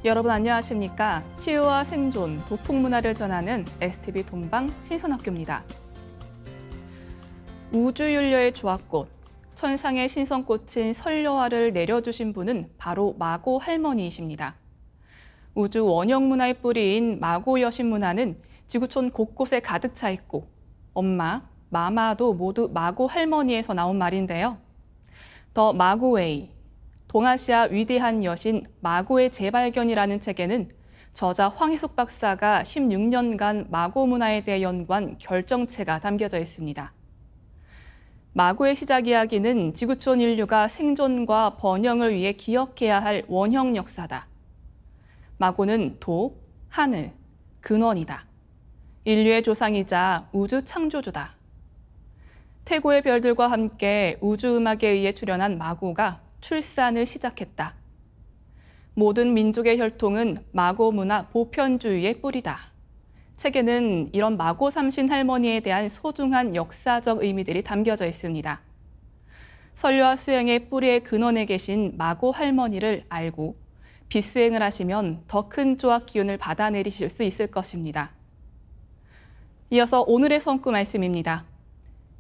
여러분 안녕하십니까? 치유와 생존, 도폭문화를 전하는 STV 동방 신선학교입니다. 우주윤려의 조합꽃, 천상의 신선꽃인 설려화를 내려주신 분은 바로 마고 할머니이십니다. 우주 원형문화의 뿌리인 마고 여신문화는 지구촌 곳곳에 가득 차 있고 엄마, 마마도 모두 마고 할머니에서 나온 말인데요. 더 마고웨이, 동아시아 위대한 여신 마고의 재발견이라는 책에는 저자 황희숙 박사가 16년간 마고 문화에 대해 연구한 결정체가 담겨져 있습니다. 마고의 시작 이야기는 지구촌 인류가 생존과 번영을 위해 기억해야 할 원형 역사다. 마고는 도, 하늘, 근원이다. 인류의 조상이자 우주 창조주다. 태고의 별들과 함께 우주음악에 의해 출현한 마고가 출산을 시작했다. 모든 민족의 혈통은 마고 문화 보편주의의 뿌리다. 책에는 이런 마고 삼신 할머니에 대한 소중한 역사적 의미들이 담겨져 있습니다. 설려화 수행의 뿌리의 근원에 계신 마고 할머니를 알고 빛수행을 하시면 더 큰 조합 기운을 받아내리실 수 있을 것입니다. 이어서 오늘의 성구 말씀입니다.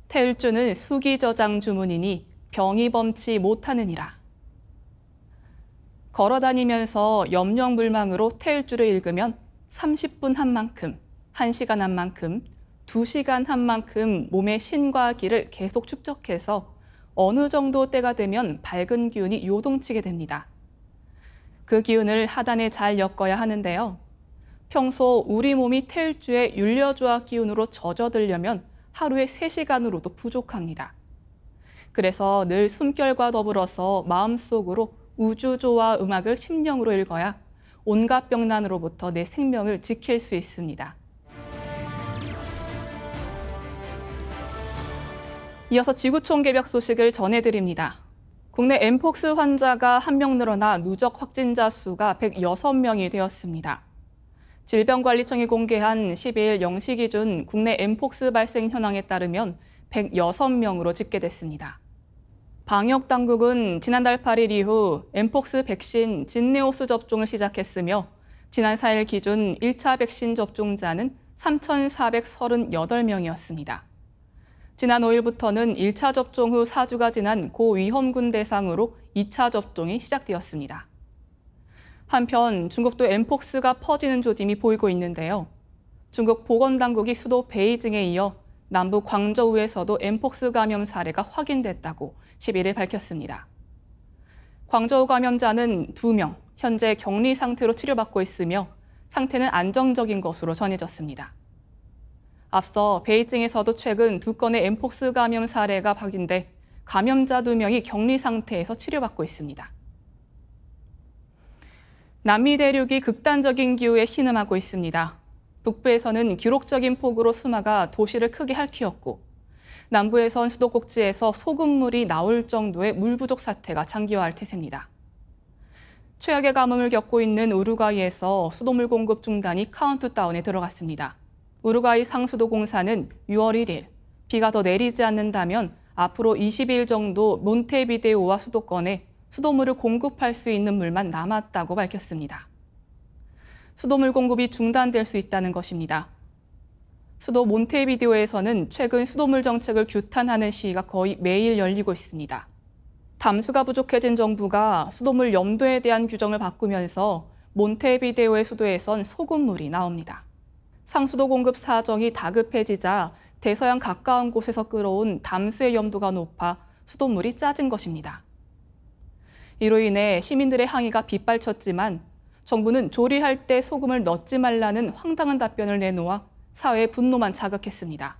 태을주는 수기저장 주문이니 병이 범치 못하느니라. 걸어다니면서 염려물망으로 태을주를 읽으면 30분 한 만큼, 1시간 한 만큼, 2시간 한 만큼 몸의 신과 기를 계속 축적해서 어느 정도 때가 되면 밝은 기운이 요동치게 됩니다. 그 기운을 하단에 잘 엮어야 하는데요. 평소 우리 몸이 태을주의 윤려조합 기운으로 젖어들려면 하루에 3시간으로도 부족합니다. 그래서 늘 숨결과 더불어서 마음속으로 우주조와 음악을 심령으로 읽어야 온갖 병난으로부터 내 생명을 지킬 수 있습니다. 이어서 지구촌 개벽 소식을 전해드립니다. 국내 엠폭스 환자가 1명 늘어나 누적 확진자 수가 106명이 되었습니다. 질병관리청이 공개한 12일 0시 기준 국내 엠폭스 발생 현황에 따르면 106명으로 집계됐습니다. 방역당국은 지난달 8일 이후 엠폭스 백신 진네오스 접종을 시작했으며 지난 4일 기준 1차 백신 접종자는 3,438명이었습니다. 지난 5일부터는 1차 접종 후 4주가 지난 고위험군 대상으로 2차 접종이 시작되었습니다. 한편 중국도 엠폭스가 퍼지는 조짐이 보이고 있는데요. 중국 보건당국이 수도 베이징에 이어 남부 광저우에서도 엠폭스 감염 사례가 확인됐다고 11일 밝혔습니다. 광저우 감염자는 2명, 현재 격리 상태로 치료받고 있으며 상태는 안정적인 것으로 전해졌습니다. 앞서 베이징에서도 최근 2건의 엠폭스 감염 사례가 확인돼 감염자 2명이 격리 상태에서 치료받고 있습니다. 남미 대륙이 극단적인 기후에 신음하고 있습니다. 북부에서는 기록적인 폭우로 수마가 도시를 크게 핥히었고 남부에선 수도꼭지에서 소금물이 나올 정도의 물 부족 사태가 장기화할 태세입니다. 최악의 가뭄을 겪고 있는 우루과이에서 수돗물 공급 중단이 카운트다운에 들어갔습니다. 우루과이 상수도공사는 6월 1일 비가 더 내리지 않는다면 앞으로 20일 정도 몬테비데오와 수도권에 수돗물을 공급할 수 있는 물만 남았다고 밝혔습니다. 수돗물 공급이 중단될 수 있다는 것입니다. 수도 몬테비데오에서는 최근 수돗물 정책을 규탄하는 시위가 거의 매일 열리고 있습니다. 담수가 부족해진 정부가 수돗물 염도에 대한 규정을 바꾸면서 몬테비데오의 수도에선 소금물이 나옵니다. 상수도 공급 사정이 다급해지자 대서양 가까운 곳에서 끌어온 담수의 염도가 높아 수돗물이 짜진 것입니다. 이로 인해 시민들의 항의가 빗발쳤지만 정부는 조리할 때 소금을 넣지 말라는 황당한 답변을 내놓아 사회의 분노만 자극했습니다.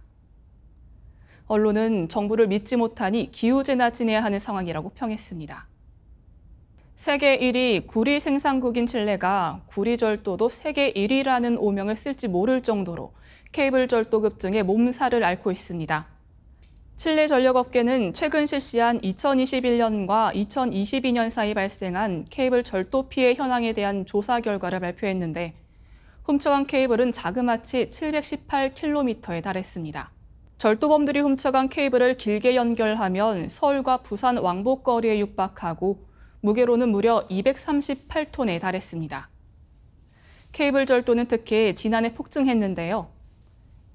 언론은 정부를 믿지 못하니 기후재나 지내야 하는 상황이라고 평했습니다. 세계 1위 구리 생산국인 칠레가 구리절도도 세계 1위라는 오명을 쓸지 모를 정도로 케이블 절도 급증에 몸살을 앓고 있습니다. 칠레 전력업계는 최근 실시한 2021년과 2022년 사이 발생한 케이블 절도 피해 현황에 대한 조사 결과를 발표했는데 훔쳐간 케이블은 자그마치 718km에 달했습니다. 절도범들이 훔쳐간 케이블을 길게 연결하면 서울과 부산 왕복거리에 육박하고 무게로는 무려 238톤에 달했습니다. 케이블 절도는 특히 지난해 폭증했는데요.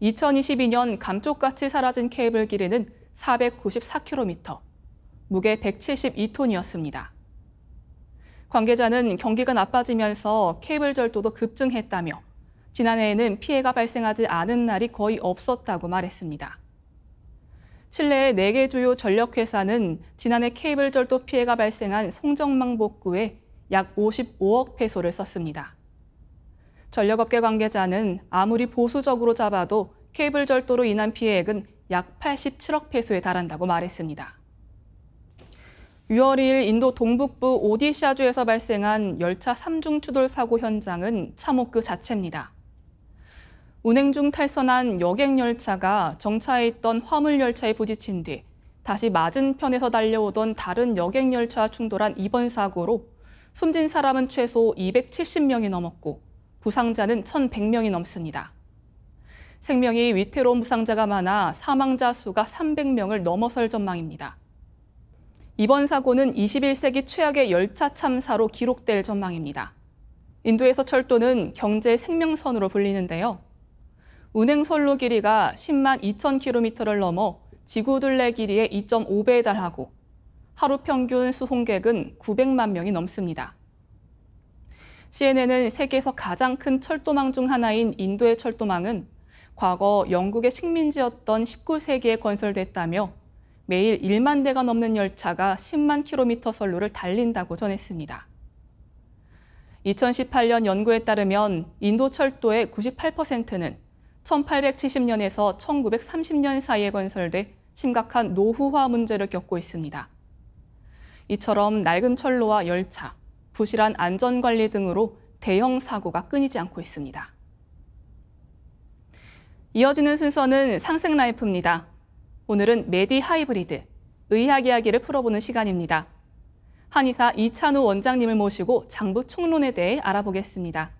2022년 감쪽같이 사라진 케이블 길이는 494km, 무게 172톤이었습니다. 관계자는 경기가 나빠지면서 케이블 절도도 급증했다며 지난해에는 피해가 발생하지 않은 날이 거의 없었다고 말했습니다. 칠레의 4개 주요 전력회사는 지난해 케이블 절도 피해가 발생한 송정망 복구에 약 55억 페소를 썼습니다. 전력업계 관계자는 아무리 보수적으로 잡아도 케이블 절도로 인한 피해액은 약 87억 페소에 달한다고 말했습니다. 6월 2일 인도 동북부 오디샤주에서 발생한 열차 3중 추돌 사고 현장은 참혹 그 자체입니다. 운행 중 탈선한 여객열차가 정차해 있던 화물열차에 부딪힌 뒤 다시 맞은편에서 달려오던 다른 여객열차와 충돌한 이번 사고로 숨진 사람은 최소 270명이 넘었고 부상자는 1,100명이 넘습니다. 생명이 위태로운 부상자가 많아 사망자 수가 300명을 넘어설 전망입니다. 이번 사고는 21세기 최악의 열차 참사로 기록될 전망입니다. 인도에서 철도는 경제 생명선으로 불리는데요. 운행 선로 길이가 10만 2,000km를 넘어 지구 둘레 길이의 2.5배에 달하고 하루 평균 수송객은 900만 명이 넘습니다. CNN은 세계에서 가장 큰 철도망 중 하나인 인도의 철도망은 과거 영국의 식민지였던 19세기에 건설됐다며 매일 1만 대가 넘는 열차가 10만 킬로미터 선로를 달린다고 전했습니다. 2018년 연구에 따르면 인도 철도의 98%는 1870년에서 1930년 사이에 건설돼 심각한 노후화 문제를 겪고 있습니다. 이처럼 낡은 철로와 열차, 부실한 안전관리 등으로 대형 사고가 끊이지 않고 있습니다. 이어지는 순서는 상생라이프입니다. 오늘은 메디 하이브리드, 의학 이야기를 풀어보는 시간입니다. 한의사 이찬우 원장님을 모시고 장부 총론에 대해 알아보겠습니다.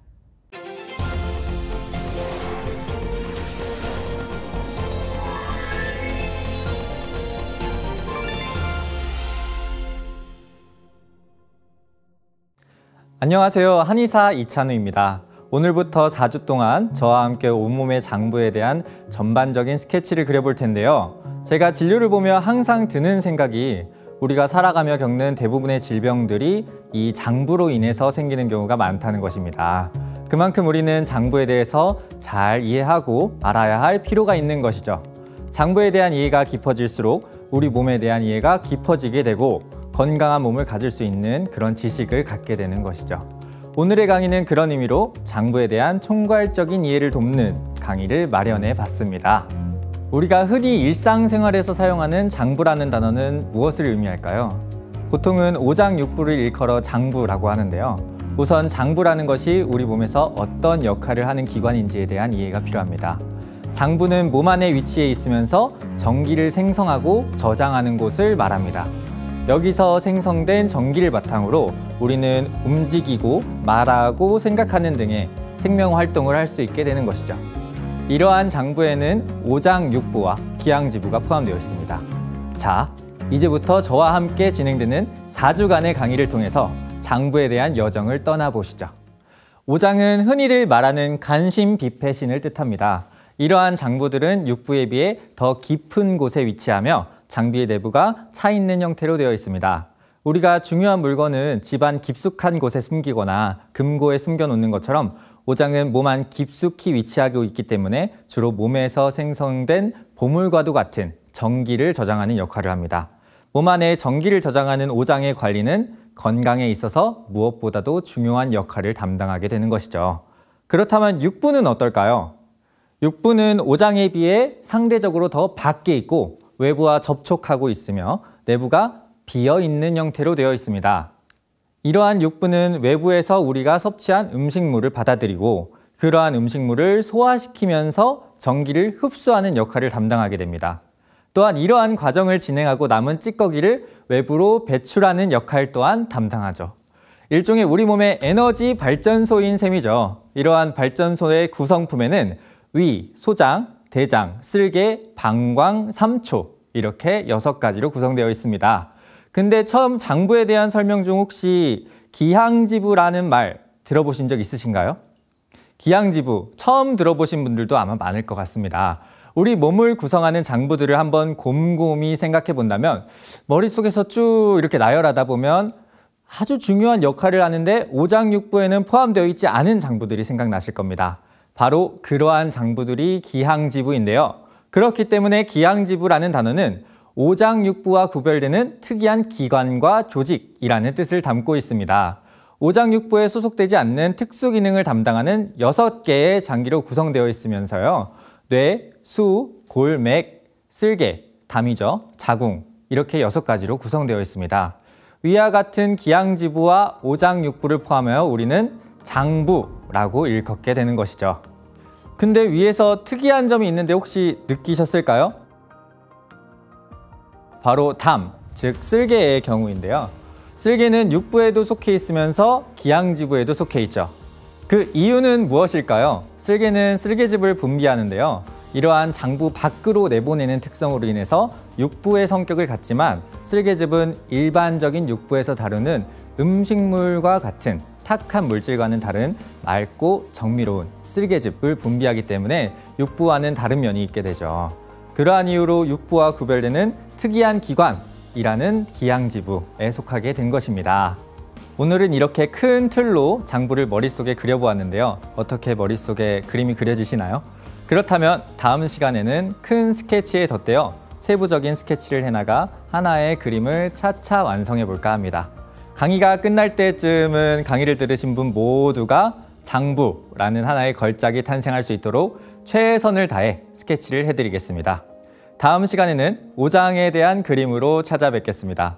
안녕하세요. 한의사 이찬우입니다. 오늘부터 4주 동안 저와 함께 온몸의 장부에 대한 전반적인 스케치를 그려볼 텐데요. 제가 진료를 보며 항상 드는 생각이 우리가 살아가며 겪는 대부분의 질병들이 이 장부로 인해서 생기는 경우가 많다는 것입니다. 그만큼 우리는 장부에 대해서 잘 이해하고 알아야 할 필요가 있는 것이죠. 장부에 대한 이해가 깊어질수록 우리 몸에 대한 이해가 깊어지게 되고 건강한 몸을 가질 수 있는 그런 지식을 갖게 되는 것이죠. 오늘의 강의는 그런 의미로 장부에 대한 총괄적인 이해를 돕는 강의를 마련해 봤습니다. 우리가 흔히 일상생활에서 사용하는 장부라는 단어는 무엇을 의미할까요? 보통은 오장육부를 일컬어 장부라고 하는데요. 우선 장부라는 것이 우리 몸에서 어떤 역할을 하는 기관인지에 대한 이해가 필요합니다. 장부는 몸 안에 위치해 있으면서 전기를 생성하고 저장하는 곳을 말합니다. 여기서 생성된 전기를 바탕으로 우리는 움직이고 말하고 생각하는 등의 생명활동을 할 수 있게 되는 것이죠. 이러한 장부에는 오장육부와 기항지부가 포함되어 있습니다. 자, 이제부터 저와 함께 진행되는 4주간의 강의를 통해서 장부에 대한 여정을 떠나보시죠. 오장은 흔히들 말하는 간심비폐신을 뜻합니다. 이러한 장부들은 육부에 비해 더 깊은 곳에 위치하며 장비의 내부가 차 있는 형태로 되어 있습니다. 우리가 중요한 물건은 집안 깊숙한 곳에 숨기거나 금고에 숨겨놓는 것처럼 오장은 몸 안 깊숙이 위치하고 있기 때문에 주로 몸에서 생성된 보물과도 같은 전기를 저장하는 역할을 합니다. 몸 안에 전기를 저장하는 오장의 관리는 건강에 있어서 무엇보다도 중요한 역할을 담당하게 되는 것이죠. 그렇다면 육부는 어떨까요? 육부는 오장에 비해 상대적으로 더 밖에 있고 외부와 접촉하고 있으며 내부가 비어있는 형태로 되어 있습니다. 이러한 육부는 외부에서 우리가 섭취한 음식물을 받아들이고 그러한 음식물을 소화시키면서 전기를 흡수하는 역할을 담당하게 됩니다. 또한 이러한 과정을 진행하고 남은 찌꺼기를 외부로 배출하는 역할 또한 담당하죠. 일종의 우리 몸의 에너지 발전소인 셈이죠. 이러한 발전소의 구성품에는 위, 소장, 대장, 쓸개, 방광, 삼초 이렇게 6가지로 구성되어 있습니다. 근데 처음 장부에 대한 설명 중 혹시 기항지부라는 말 들어보신 적 있으신가요? 기항지부 처음 들어보신 분들도 아마 많을 것 같습니다. 우리 몸을 구성하는 장부들을 한번 곰곰이 생각해 본다면 머릿속에서 쭉 이렇게 나열하다 보면 아주 중요한 역할을 하는데 오장육부에는 포함되어 있지 않은 장부들이 생각나실 겁니다. 바로 그러한 장부들이 기항지부인데요. 그렇기 때문에 기항지부라는 단어는 오장육부와 구별되는 특이한 기관과 조직이라는 뜻을 담고 있습니다. 오장육부에 소속되지 않는 특수 기능을 담당하는 6개의 장기로 구성되어 있으면서요. 뇌, 수, 골, 맥, 쓸개, 담이죠, 자궁 이렇게 6가지로 구성되어 있습니다. 위와 같은 기항지부와 오장육부를 포함하여 우리는 장부라고 일컫게 되는 것이죠. 근데 위에서 특이한 점이 있는데 혹시 느끼셨을까요? 바로 담, 즉 쓸개의 경우인데요. 쓸개는 육부에도 속해 있으면서 기항지부에도 속해 있죠. 그 이유는 무엇일까요? 쓸개는 쓸개즙을 분비하는데요. 이러한 장부 밖으로 내보내는 특성으로 인해서 육부의 성격을 갖지만 쓸개즙은 일반적인 육부에서 다루는 음식물과 같은 탁한 물질과는 다른 맑고 정밀로운 쓸개즙을 분비하기 때문에 육부와는 다른 면이 있게 되죠. 그러한 이유로 육부와 구별되는 특이한 기관이라는 기항지부에 속하게 된 것입니다. 오늘은 이렇게 큰 틀로 장부를 머릿속에 그려보았는데요. 어떻게 머릿속에 그림이 그려지시나요? 그렇다면 다음 시간에는 큰 스케치에 덧대어 세부적인 스케치를 해나가 하나의 그림을 차차 완성해 볼까 합니다. 강의가 끝날 때쯤은 강의를 들으신 분 모두가 장부라는 하나의 걸작이 탄생할 수 있도록 최선을 다해 스케치를 해드리겠습니다. 다음 시간에는 오장에 대한 그림으로 찾아뵙겠습니다.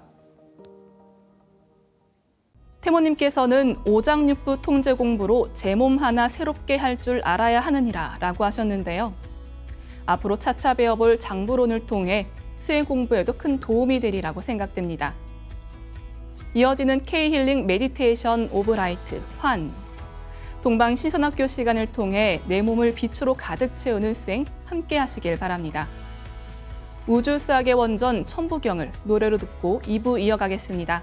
태모님께서는 오장육부 통제 공부로 제 몸 하나 새롭게 할 줄 알아야 하느니라 라고 하셨는데요. 앞으로 차차 배워볼 장부론을 통해 수행 공부에도 큰 도움이 되리라고 생각됩니다. 이어지는 K-힐링 메디테이션 오브 라이트 환. 동방 신선학교 시간을 통해 내 몸을 빛으로 가득 채우는 수행 함께 하시길 바랍니다. 우주수학의 원전 천부경을 노래로 듣고 2부 이어가겠습니다.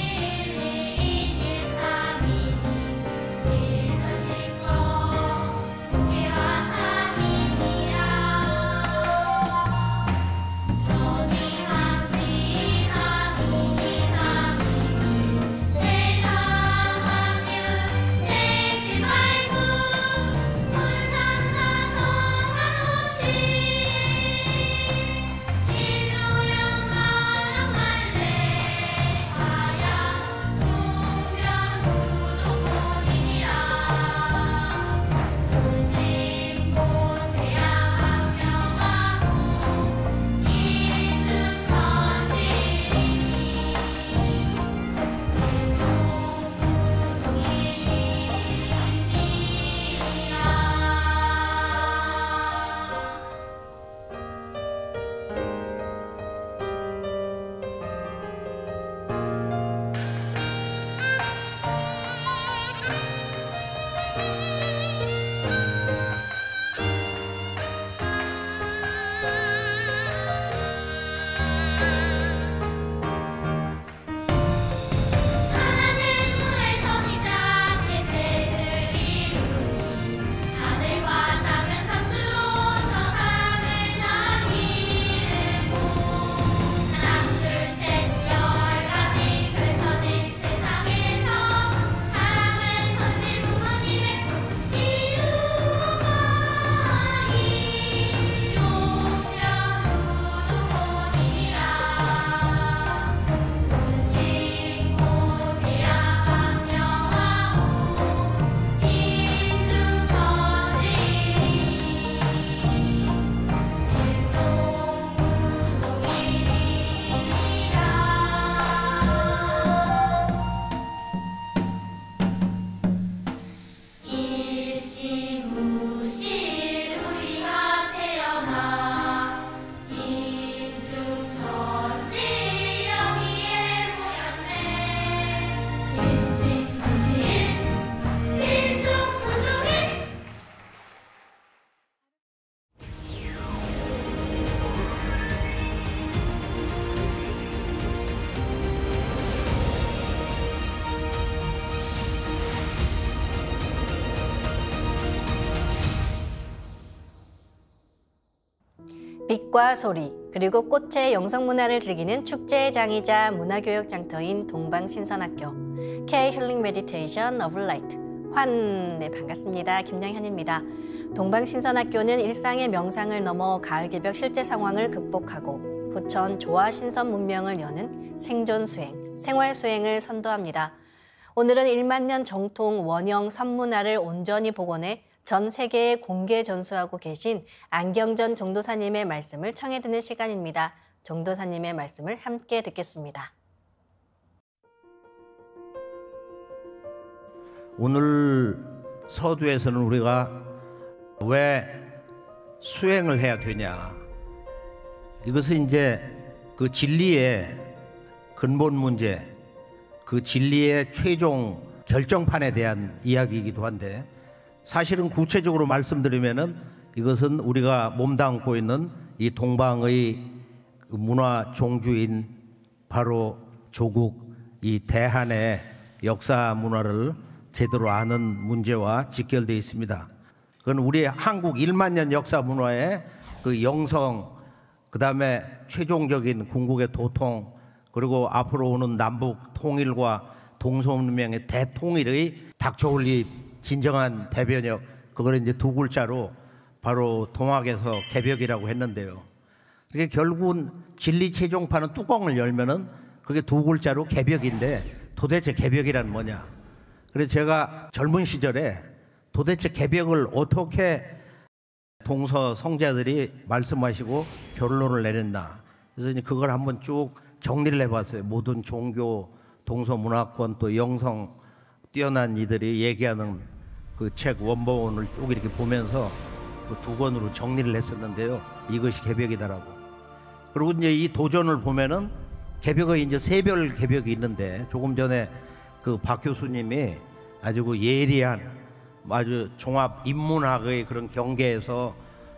천일일진리인 빛과 소리, 그리고 꽃의 영성문화를 즐기는 축제장이자 문화교육 장터인 동방신선학교 K-힐링 메디테이션 오브 라이트 네, 반갑습니다. 김영현입니다. 동방신선학교는 일상의 명상을 넘어 가을 개벽 실제 상황을 극복하고 후천 조화 신선 문명을 여는 생존 수행, 생활 수행을 선도합니다. 오늘은 1만 년 정통 원형 선문화를 온전히 복원해 전 세계에 공개 전수하고 계신 안경전 종도사님의 말씀을 청해 듣는 시간입니다. 종도사님의 말씀을 함께 듣겠습니다. 오늘 서두에서는 우리가 왜 수행을 해야 되냐, 이것은 이제 그 진리의 근본 문제, 그 진리의 최종 결정판에 대한 이야기이기도 한데, 사실은 구체적으로 말씀드리면은 이것은 우리가 몸담고 있는 이 동방의 문화 종주인 바로 조국 이 대한의 역사 문화를 제대로 아는 문제와 직결되어 있습니다. 그건 우리 한국 1만 년 역사 문화의 그 영성, 그 다음에 최종적인 궁극의 도통, 그리고 앞으로 오는 남북 통일과 동서문명의 대통일의 닥쳐올 이 진정한 대변역, 그걸 이제 두 글자로 바로 동학에서 개벽이라고 했는데요. 그게 결국은 진리 최종판은 뚜껑을 열면은 그게 두 글자로 개벽인데, 도대체 개벽이란 뭐냐? 그래서 제가 젊은 시절에 도대체 개벽을 어떻게 동서 성자들이 말씀하시고 결론을 내렸나, 그래서 이제 그걸 한번 쭉 정리를 해봤어요. 모든 종교, 동서 문화권, 또 영성 뛰어난 이들이 얘기하는 그 책 원본을 쭉 이렇게 보면서 그 두 권으로 정리를 했었는데요. 이것이 개벽이다라고. 그리고 이제 이 도전을 보면은 개벽의 이제 세별 개벽이 있는데, 조금 전에 그 박 교수님이 아주 그 예리한 아주 종합 인문학의 그런 경계에서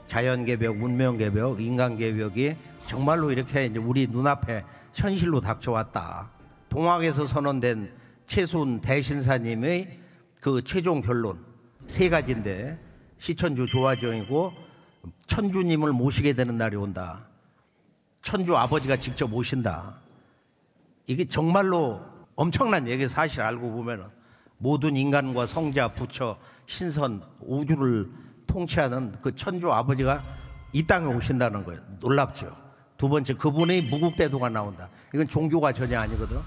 자연 개벽, 문명 개벽, 인간 개벽이 정말로 이렇게 이제 우리 눈앞에 현실로 닥쳐왔다. 동학에서 선언된 최순 대신사님의 그 최종 결론 세 가지인데, 시천주 조화정이고 천주님을 모시게 되는 날이 온다. 천주 아버지가 직접 오신다. 이게 정말로 엄청난 얘기. 사실 알고 보면은 모든 인간과 성자, 부처, 신선, 우주를 통치하는 그 천주 아버지가 이 땅에 오신다는 거예요. 놀랍죠. 두 번째, 그분의 무국대도가 나온다. 이건 종교가 전혀 아니거든.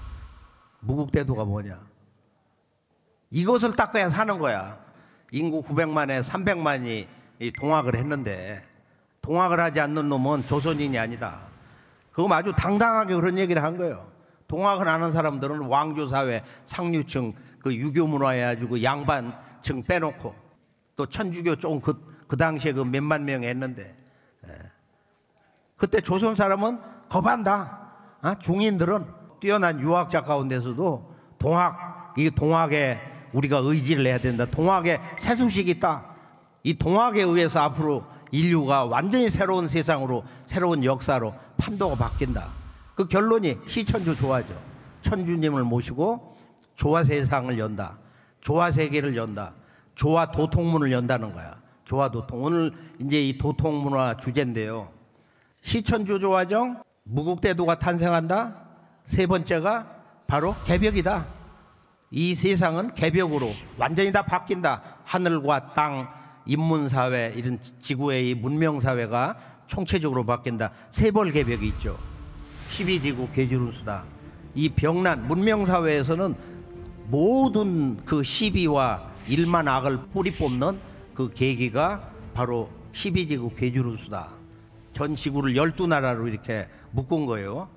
무국대도가 뭐냐? 이것을 닦아야 사는 거야. 인구 900만에 300만이 동학을 했는데, 동학을 하지 않는 놈은 조선인이 아니다. 그거 아주 당당하게 그런 얘기를 한 거예요. 동학을 아는 사람들은 왕조사회, 상류층, 그 유교 문화에 아주 그 양반층 빼놓고, 또 천주교 좀 그 당시에 그 몇만 명 했는데, 그때 조선 사람은 겁한다. 중인들은 뛰어난 유학자 가운데서도 이게 동학에 우리가 의지를 해야 된다. 동학에 새소식이 있다. 이 동학에 의해서 앞으로 인류가 완전히 새로운 세상으로, 새로운 역사로 판도가 바뀐다. 그 결론이 시천주 조화죠. 천주님을 모시고 조화 세상을 연다. 조화 세계를 연다. 조화 도통문을 연다는 거야. 조화 도통. 오늘 이제 이 도통 문화 주제인데요. 시천주 조화정, 무국대도가 탄생한다. 세 번째가 바로 개벽이다. 이 세상은 개벽으로 완전히 다 바뀐다. 하늘과 땅, 인문사회, 이런 지구의 이 문명사회가 총체적으로 바뀐다. 세벌 개벽이 있죠. 12지구 괴지룬수다. 이 병난 문명사회에서는 모든 그 시비와 일만 악을 뿌리 뽑는 그 계기가 바로 12지구 괴지룬수다. 전 지구를 12나라로 이렇게 묶은 거예요.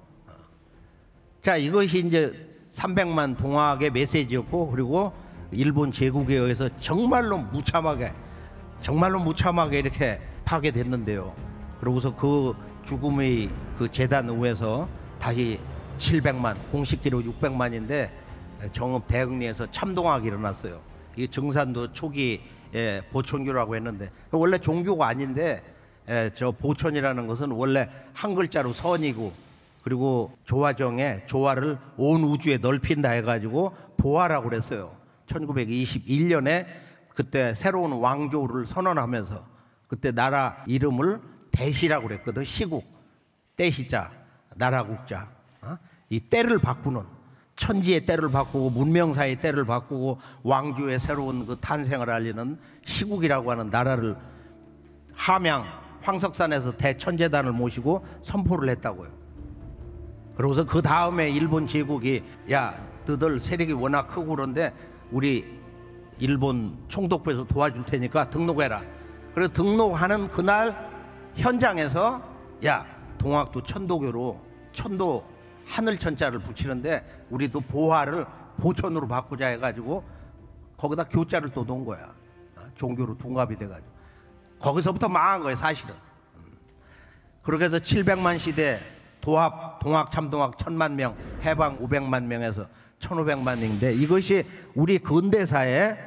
자, 이것이 이제 300만 동학의 메시지였고, 그리고 일본 제국에 의해서 정말로 무참하게 이렇게 파괴됐는데요. 그러고서 그 죽음의 그 재단 위에서 다시 700만, 공식기로 600만인데 정읍 대흥리에서 참동학이 일어났어요. 이 증산도 초기 보촌교라고 했는데, 원래 종교가 아닌데 저 보촌이라는 것은 원래 한 글자로 선이고, 그리고 조화정에 조화를 온 우주에 넓힌다 해가지고 보화라고 그랬어요. 1921년에 그때 새로운 왕조를 선언하면서 그때 나라 이름을 대시라고 그랬거든. 시국, 대시자, 나라국자. 이 때를 바꾸는, 천지의 때를 바꾸고 문명사의 때를 바꾸고 왕조의 새로운 그 탄생을 알리는 시국이라고 하는 나라를 함양 황석산에서 대천재단을 모시고 선포를 했다고요. 그러고서 그 다음에 일본 제국이 야, 너들 세력이 워낙 크고 그런데 우리 일본 총독부에서 도와줄 테니까 등록해라. 그래서 등록하는 그날 현장에서 야, 동학도 천도교로 천도 하늘천자를 붙이는데 우리도 보화를 보천으로 바꾸자 해가지고 거기다 교자를 또 놓은 거야. 종교로 둔갑이 돼가지고 거기서부터 망한 거예요, 사실은. 그렇게 해서 700만 시대 도합, 동학, 참동학 1000만 명, 해방 500만 명에서 1500만 명인데 이것이 우리 근대사의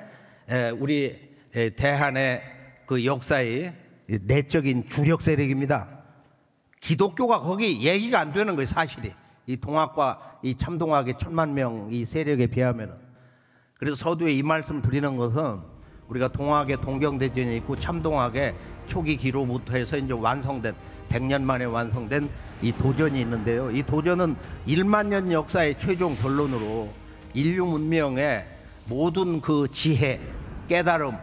우리 대한의 그 역사의 내적인 주력 세력입니다. 기독교가 거기 얘기가 안 되는 거예요, 사실이. 이 동학과 이 참동학의 1000만 명 이 세력에 비하면은. 그래서 서두에 이 말씀 드리는 것은 우리가 동학의 동경대전이 있고 참동학의 초기 기로부터 해서 이제 완성된 100년 만에 완성된 이 도전이 있는데요. 이 도전은 1만 년 역사의 최종 결론으로 인류 문명의 모든 그 지혜, 깨달음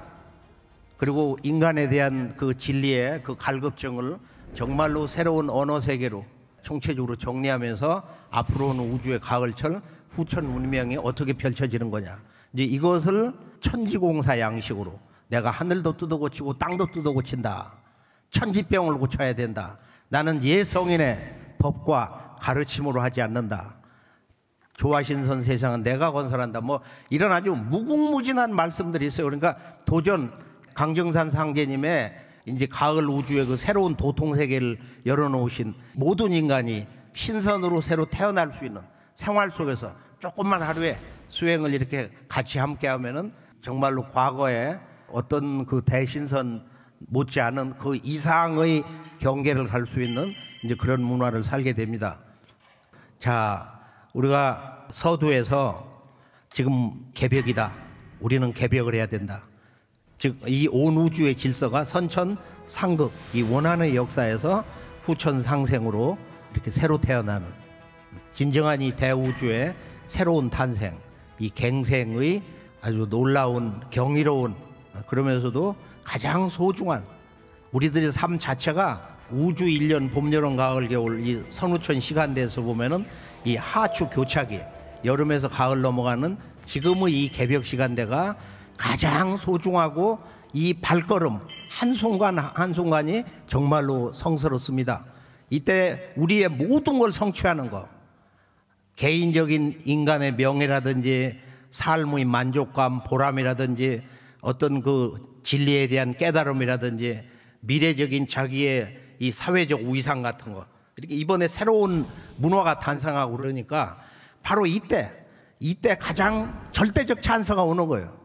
그리고 인간에 대한 그 진리의 그 갈급증을 정말로 새로운 언어 세계로 총체적으로 정리하면서 앞으로는 우주의 가을철 후천 문명이 어떻게 펼쳐지는 거냐. 이제 이것을 천지공사 양식으로 내가 하늘도 뜯어고치고 땅도 뜯어고친다. 천지병을 고쳐야 된다. 나는 예성인의 법과 가르침으로 하지 않는다. 조화신선 세상은 내가 건설한다. 뭐 이런 아주 무궁무진한 말씀들이 있어요. 그러니까 도전 강정산 상제님의 이제 가을 우주의 그 새로운 도통 세계를 열어놓으신 모든 인간이 신선으로 새로 태어날 수 있는 생활 속에서 조금만 하루에 수행을 이렇게 같이 함께 하면은 정말로 과거에 어떤 그 대신선 못지않은 그 이상의 경계를 갈 수 있는 이제 그런 문화를 살게 됩니다. 자, 우리가 서두에서 지금 개벽이다. 우리는 개벽을 해야 된다. 즉 이 온 우주의 질서가 선천 상극 이 원한의 역사에서 후천 상생으로 이렇게 새로 태어나는 진정한 이 대우주의 새로운 탄생, 이 갱생의 아주 놀라운 경이로운 그러면서도 가장 소중한 우리들의 삶 자체가 우주 1년 봄, 여름, 가을, 겨울 이 선우천 시간대에서 보면은 이 하추 교차기 여름에서 가을 넘어가는 지금의 이 개벽 시간대가 가장 소중하고 이 발걸음 한순간 한순간이 정말로 성스럽습니다. 이때 우리의 모든 걸 성취하는 거, 개인적인 인간의 명예라든지 삶의 만족감, 보람이라든지 어떤 그 진리에 대한 깨달음이라든지 미래적인 자기의 이 사회적 위상 같은 거 이렇게 이번에 새로운 문화가 탄생하고 그러니까 바로 이때 가장 절대적 찬스가 오는 거예요.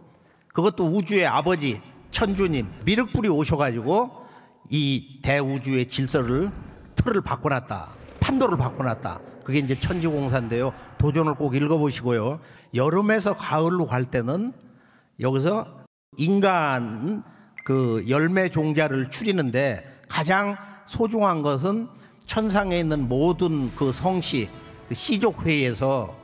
그것도 우주의 아버지 천주님 미륵불이 오셔가지고 이 대우주의 질서를 틀을 바꿔놨다. 판도를 바꿔놨다. 그게 이제 천지공사인데요. 도전을 꼭 읽어보시고요. 여름에서 가을로 갈 때는 여기서 인간 그 열매 종자를 추리는데 가장 소중한 것은 천상에 있는 모든 그 성씨 그 시족회에서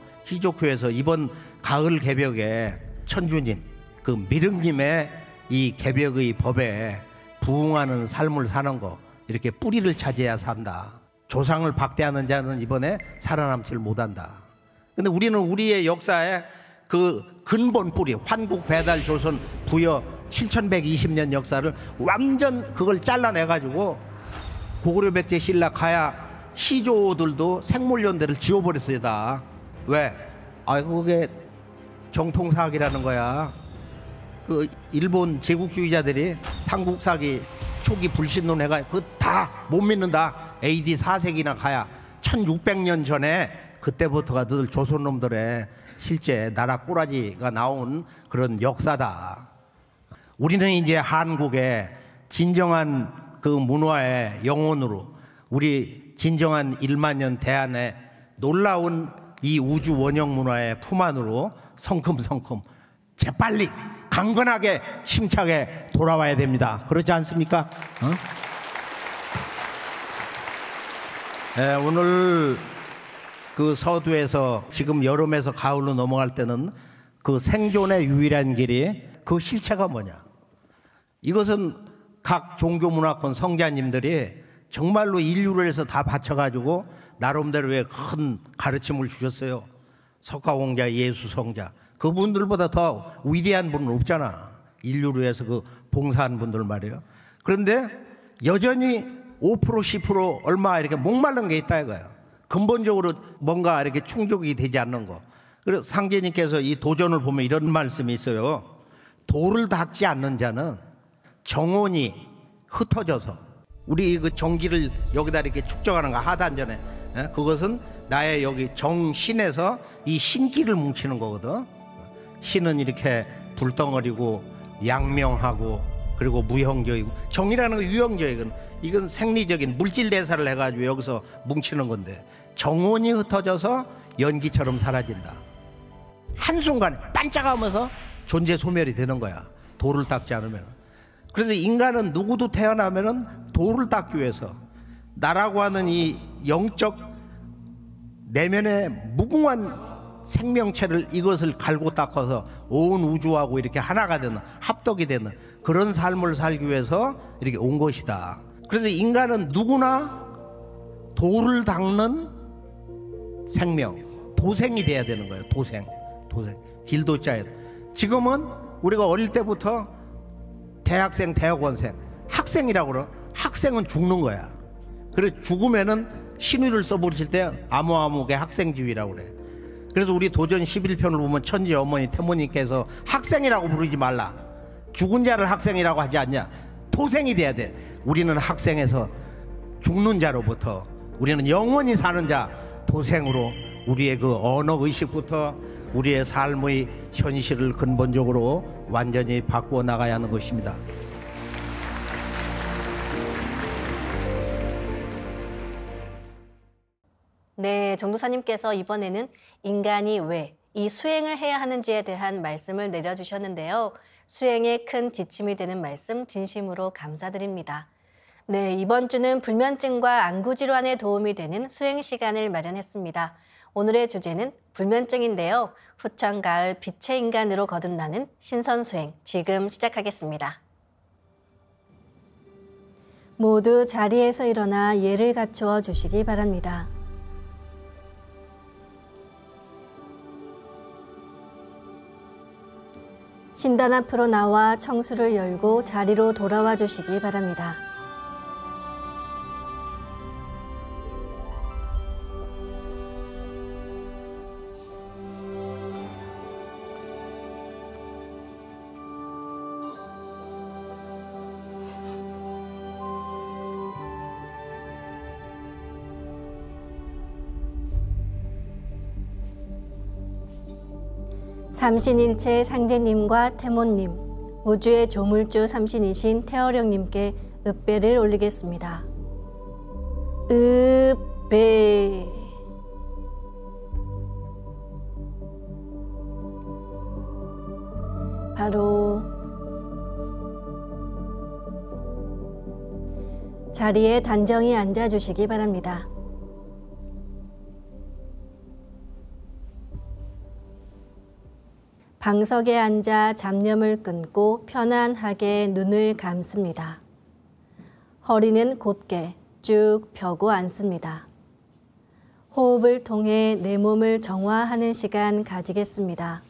이번 가을 개벽에 천주님 그 미륵님의 이 개벽의 법에 부응하는 삶을 사는 거 이렇게 뿌리를 차지해야 산다. 조상을 박대하는 자는 이번에 살아남지를 못한다. 근데 우리는 우리의 역사에 그 근본 뿌리 환국 배달 조선 부여 7120년 역사를 완전 그걸 잘라내가지고 고구려 백제 신라 가야 시조들도 생물연대를 지워버렸어요 다. 왜? 아이고 그게 정통사학이라는 거야. 그 일본 제국주의자들이 삼국사기 초기 불신론 해가 그거 다 못 믿는다. AD 4세기나 가야 1600년 전에 그때부터가 늘 조선놈들의 실제 나라 꼬라지가 나온 그런 역사다. 우리는 이제 한국의 진정한 그 문화의 영혼으로 우리 진정한 1만 년 대한의 놀라운 이 우주 원형 문화의 품 안으로 성큼성큼 재빨리 강건하게 힘차게 돌아와야 됩니다. 그렇지 않습니까? 오늘 그 서두에서 지금 여름에서 가을로 넘어갈 때는 그 생존의 유일한 길이 그 실체가 뭐냐? 이것은 각 종교문화권 성자님들이 정말로 인류를 해서 다 바쳐가지고 나름대로의 큰 가르침을 주셨어요. 석가공자, 예수성자. 그분들보다 더 위대한 분은 없잖아. 인류를 위해서 그 봉사한 분들 말이에요. 그런데 여전히 5% 10% 얼마 이렇게 목마른 게 있다 이거예요. 근본적으로 뭔가 이렇게 충족이 되지 않는 거. 그래서 상제님께서 이 도전을 보면 이런 말씀이 있어요. 도를 닦지 않는 자는 정원이 흩어져서 우리 그 정기를 여기다 이렇게 축적하는 거 하단전에 그것은 나의 여기 정신에서 이 신기를 뭉치는 거거든. 신은 이렇게 불덩어리고 양명하고 그리고 무형적이고 정이라는 건 유형적이건 이건 생리적인 물질 대사를 해가지고 여기서 뭉치는 건데 정원이 흩어져서 연기처럼 사라진다. 한순간에 반짝하면서 존재 소멸이 되는 거야. 도를 닦지 않으면. 그래서 인간은 누구도 태어나면은 도를 닦기 위해서 나라고 하는 이 영적 내면의 무궁한 생명체를 이것을 갈고 닦아서 온 우주하고 이렇게 하나가 되는 합덕이 되는 그런 삶을 살기 위해서 이렇게 온 것이다. 그래서 인간은 누구나 도를 닦는 생명, 도생이 돼야 되는 거예요. 도생. 길도자예요. 지금은 우리가 어릴 때부터 대학생, 대학원생, 학생이라고 그러. 학생은 죽는 거야. 그래서 죽으면은 신의를 써부르실 때 아무아무개 학생지위라고 그래. 그래서 우리 도전 11편을 보면 천지 어머니 태모님께서 학생이라고 부르지 말라. 죽은 자를 학생이라고 하지 않냐. 도생이 돼야 돼. 우리는 학생에서 죽는 자로부터 우리는 영원히 사는 자 도생으로 우리의 그 언어의식부터 우리의 삶의 현실을 근본적으로 완전히 바꾸어 나가야 하는 것입니다. 네, 전도사님께서 이번에는 인간이 왜 이 수행을 해야 하는지에 대한 말씀을 내려주셨는데요. 수행에 큰 지침이 되는 말씀 진심으로 감사드립니다. 네, 이번 주는 불면증과 안구질환에 도움이 되는 수행 시간을 마련했습니다. 오늘의 주제는 불면증인데요. 후천 가을 빛의 인간으로 거듭나는 신선수행 지금 시작하겠습니다. 모두 자리에서 일어나 예를 갖추어 주시기 바랍니다. 신단 앞으로 나와 청수를 열고 자리로 돌아와 주시기 바랍니다. 삼신일체 상제님과 태모님, 우주의 조물주 삼신이신 태어령님께 읍배를 올리겠습니다. 읍배. 바로 자리에 단정히 앉아주시기 바랍니다. 방석에 앉아 잡념을 끊고 편안하게 눈을 감습니다. 허리는 곧게 쭉 펴고 앉습니다. 호흡을 통해 내 몸을 정화하는 시간 가지겠습니다.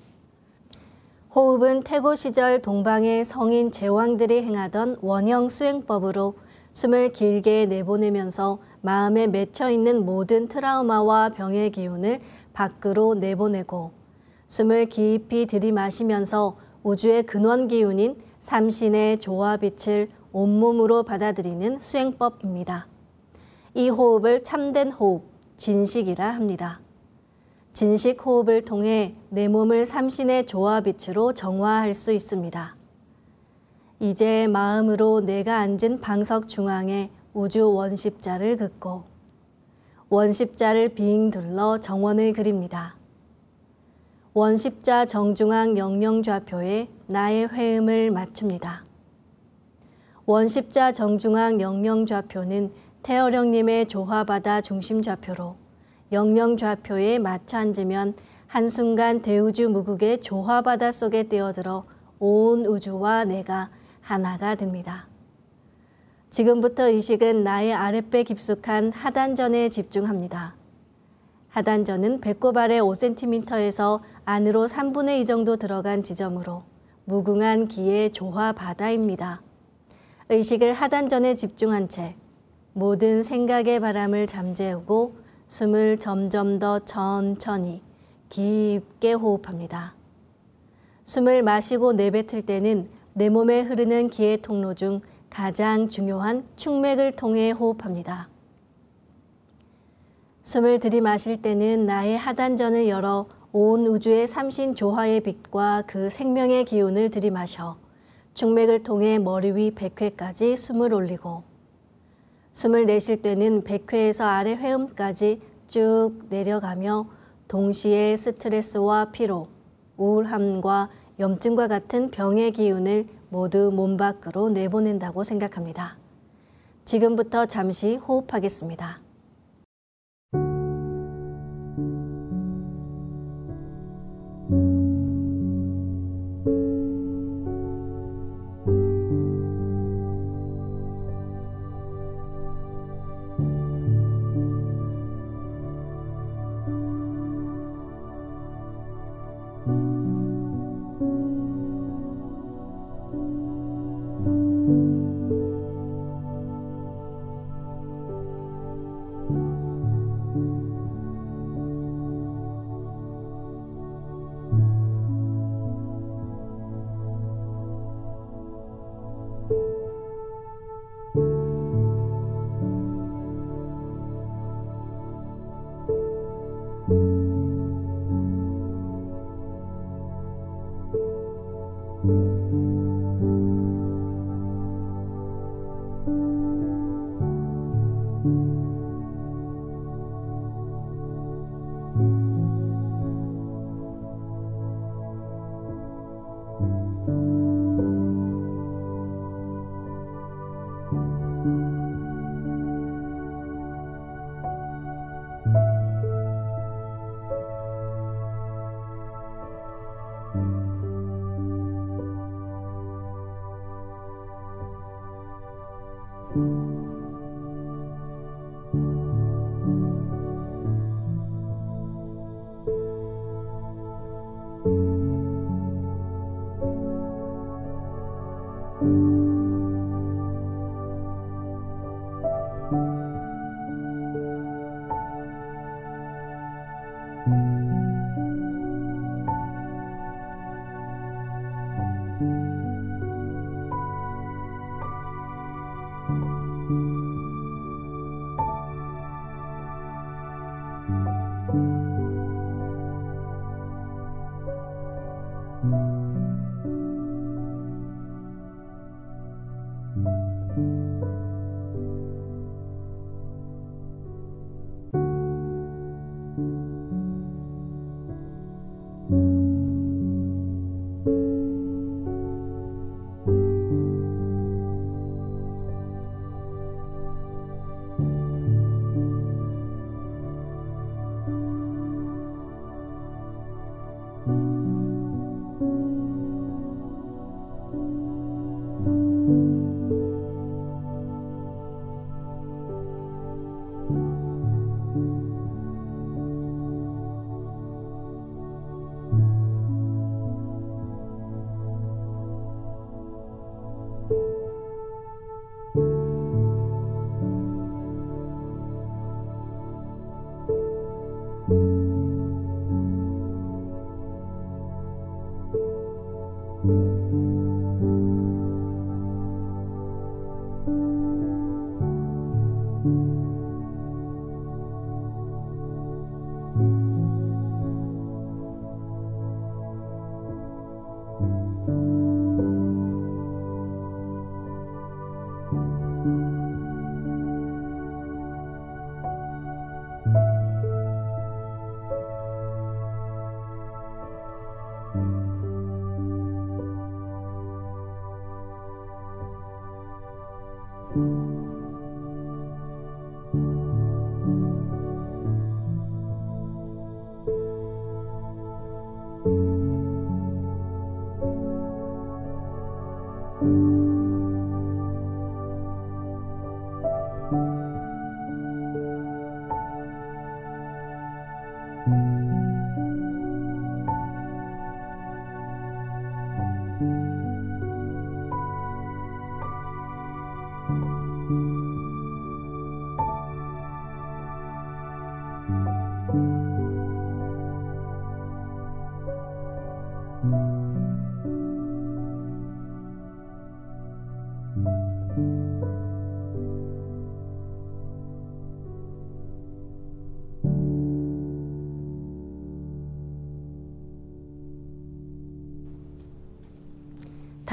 호흡은 태고 시절 동방의 성인 제왕들이 행하던 원형 수행법으로 숨을 길게 내보내면서 마음에 맺혀 있는 모든 트라우마와 병의 기운을 밖으로 내보내고 숨을 깊이 들이마시면서 우주의 근원 기운인 삼신의 조화빛을 온몸으로 받아들이는 수행법입니다. 이 호흡을 참된 호흡, 진식이라 합니다. 진식 호흡을 통해 내 몸을 삼신의 조화빛으로 정화할 수 있습니다. 이제 마음으로 내가 앉은 방석 중앙에 우주 원십자를 긋고 원십자를 빙 둘러 정원을 그립니다. 원십자 정중앙 영영좌표에 나의 회음을 맞춥니다. 원십자 정중앙 영영좌표는 태어령님의 조화바다 중심 좌표로 영영 좌표에 맞춰 앉으면 한순간 대우주 무국의 조화바다 속에 뛰어들어 온 우주와 내가 하나가 됩니다. 지금부터 의식은 나의 아랫배 깊숙한 하단전에 집중합니다. 하단전은 배꼽 아래 5cm에서 안으로 3분의 2 정도 들어간 지점으로 무궁한 기의 조화 바다입니다. 의식을 하단전에 집중한 채 모든 생각의 바람을 잠재우고 숨을 점점 더 천천히 깊게 호흡합니다. 숨을 마시고 내뱉을 때는 내 몸에 흐르는 기의 통로 중 가장 중요한 축맥을 통해 호흡합니다. 숨을 들이마실 때는 나의 하단전을 열어 온 우주의 삼신 조화의 빛과 그 생명의 기운을 들이마셔 축맥을 통해 머리 위 백회까지 숨을 올리고, 숨을 내쉴 때는 백회에서 아래 회음까지 쭉 내려가며 동시에 스트레스와 피로, 우울함과 염증과 같은 병의 기운을 모두 몸 밖으로 내보낸다고 생각합니다. 지금부터 잠시 호흡하겠습니다.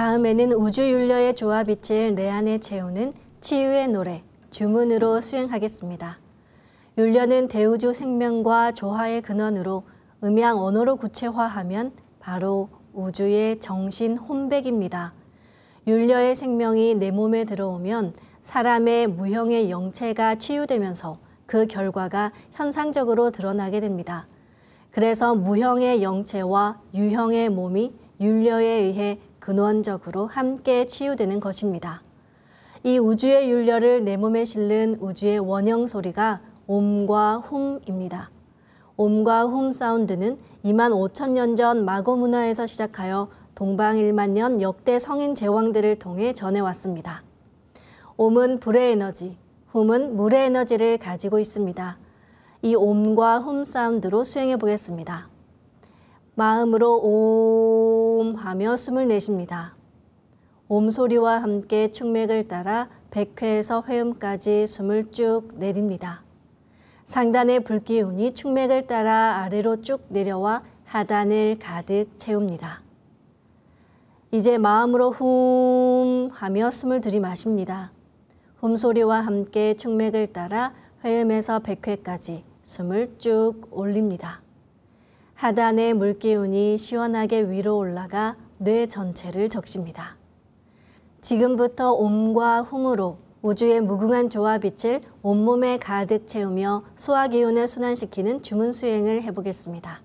다음에는 우주윤려의 조화빛을 내 안에 채우는 치유의 노래, 주문으로 수행하겠습니다. 윤려는 대우주 생명과 조화의 근원으로 음양 언어로 구체화하면 바로 우주의 정신 혼백입니다. 윤려의 생명이 내 몸에 들어오면 사람의 무형의 영체가 치유되면서 그 결과가 현상적으로 드러나게 됩니다. 그래서 무형의 영체와 유형의 몸이 윤려에 의해 근원적으로 함께 치유되는 것입니다. 이 우주의 윤려를 내 몸에 실는 우주의 원형 소리가 옴과 훔입니다. 옴과 훔 사운드는 25,000년 전 마고 문화에서 시작하여 동방 1만 년 역대 성인 제왕들을 통해 전해왔습니다. 옴은 불의 에너지, 훔은 물의 에너지를 가지고 있습니다. 이 옴과 훔 사운드로 수행해 보겠습니다. 마음으로 옴 하며 숨을 내쉽니다. 옴 소리와 함께 충맥을 따라 백회에서 회음까지 숨을 쭉 내립니다. 상단의 불기운이 충맥을 따라 아래로 쭉 내려와 하단을 가득 채웁니다. 이제 마음으로 훔 하며 숨을 들이마십니다. 훔 소리와 함께 충맥을 따라 회음에서 백회까지 숨을 쭉 올립니다. 하단의 물기운이 시원하게 위로 올라가 뇌 전체를 적십니다. 지금부터 옴과 훔으로 우주의 무궁한 조화빛을 온몸에 가득 채우며 소화기운을 순환시키는 주문 수행을 해보겠습니다.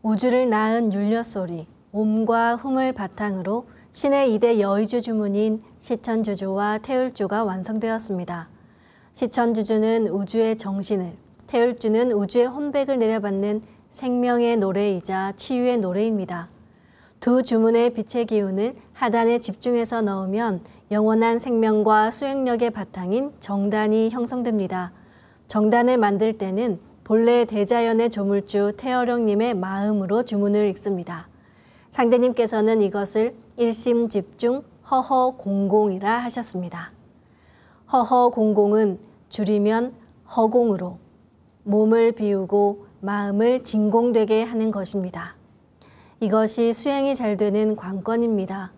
우주를 낳은 율려소리, 옴과 훔을 바탕으로 신의 2대 여의주 주문인 시천주주와 태울주가 완성되었습니다. 시천주주는 우주의 정신을, 태울주는 우주의 혼백을 내려받는 생명의 노래이자 치유의 노래입니다. 두 주문의 빛의 기운을 하단에 집중해서 넣으면 영원한 생명과 수행력의 바탕인 정단이 형성됩니다. 정단을 만들 때는 본래 대자연의 조물주 태어령님의 마음으로 주문을 읽습니다. 상대님께서는 이것을 일심집중 허허공공이라 하셨습니다. 허허공공은 줄이면 허공으로 몸을 비우고 마음을 진공되게 하는 것입니다. 이것이 수행이 잘 되는 관건입니다.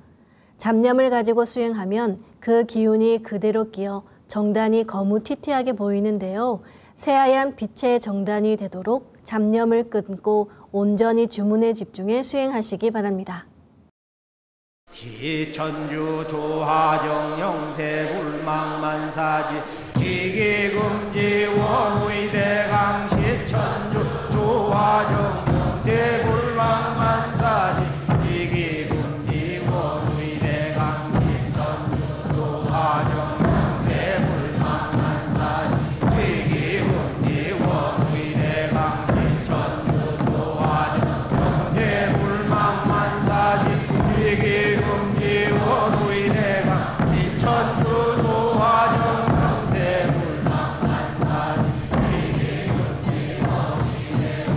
잡념을 가지고 수행하면 그 기운이 그대로 끼어 정단이 거무튀튀하게 보이는데요. 새하얀 빛의 정단이 되도록 잡념을 끊고 온전히 주문에 집중해 수행하시기 바랍니다. 시천주 조하정 영세불망만사지 지기금지 원의대강 시천주 조하정 영세불망만사지 지기금지 원의대강 시천주 조하정 영세불망만사지 지기금지 원의대강 시천주 조하정 영세불망만사지 지기금지 원의대강 시천주 조하정 영세불망만사지 지기금지 원의대강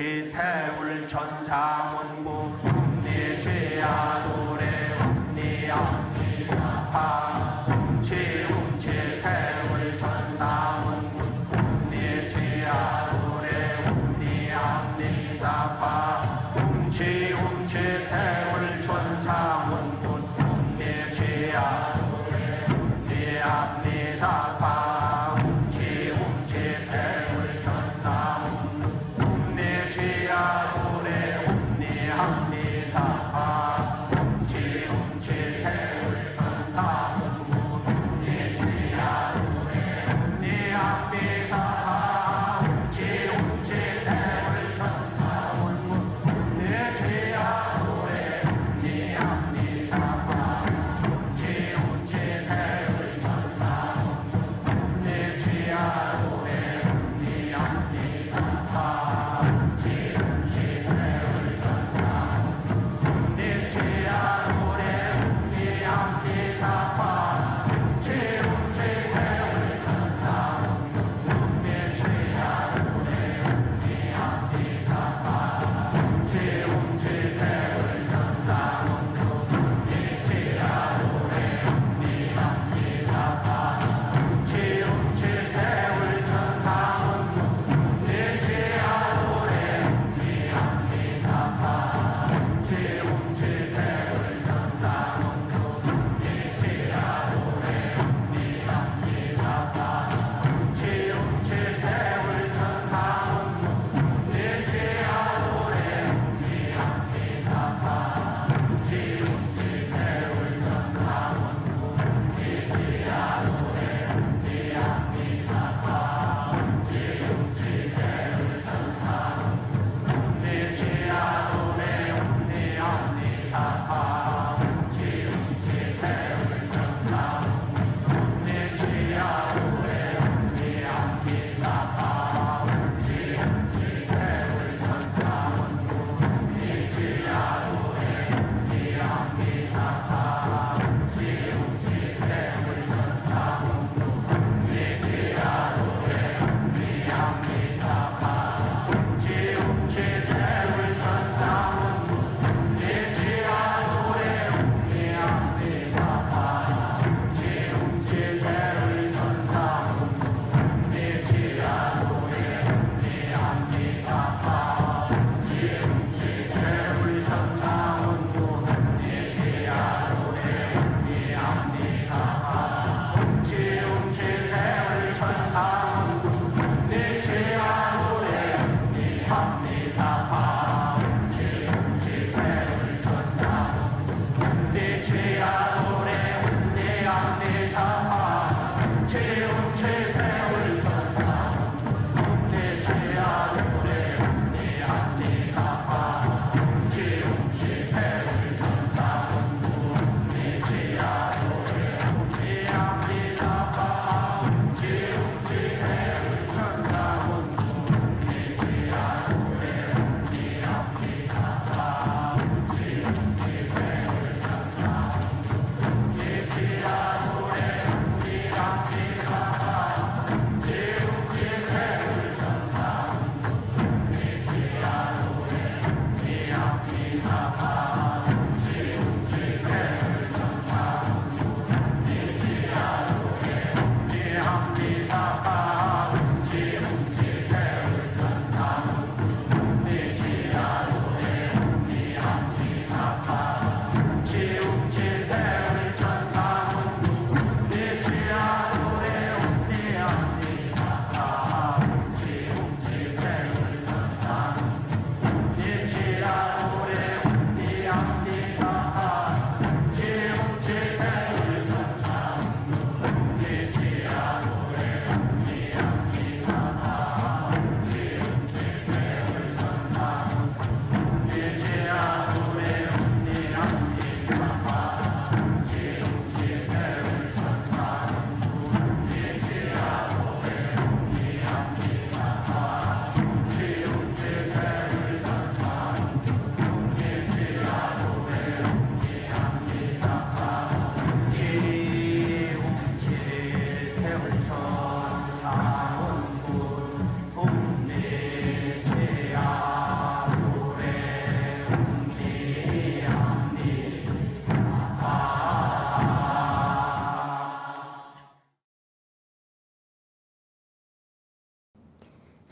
웅치 태울 천사문구 웅리 죄야 노래 웅리 암리 사파 웅치 태울 천사문구 웅리 죄야 노래 웅리 암리 사파 웅치 태울 천사문구 웅리 죄야 노래 웅리 암리 사파 웅치 태울 천사문구 웅리 죄야 노래 웅리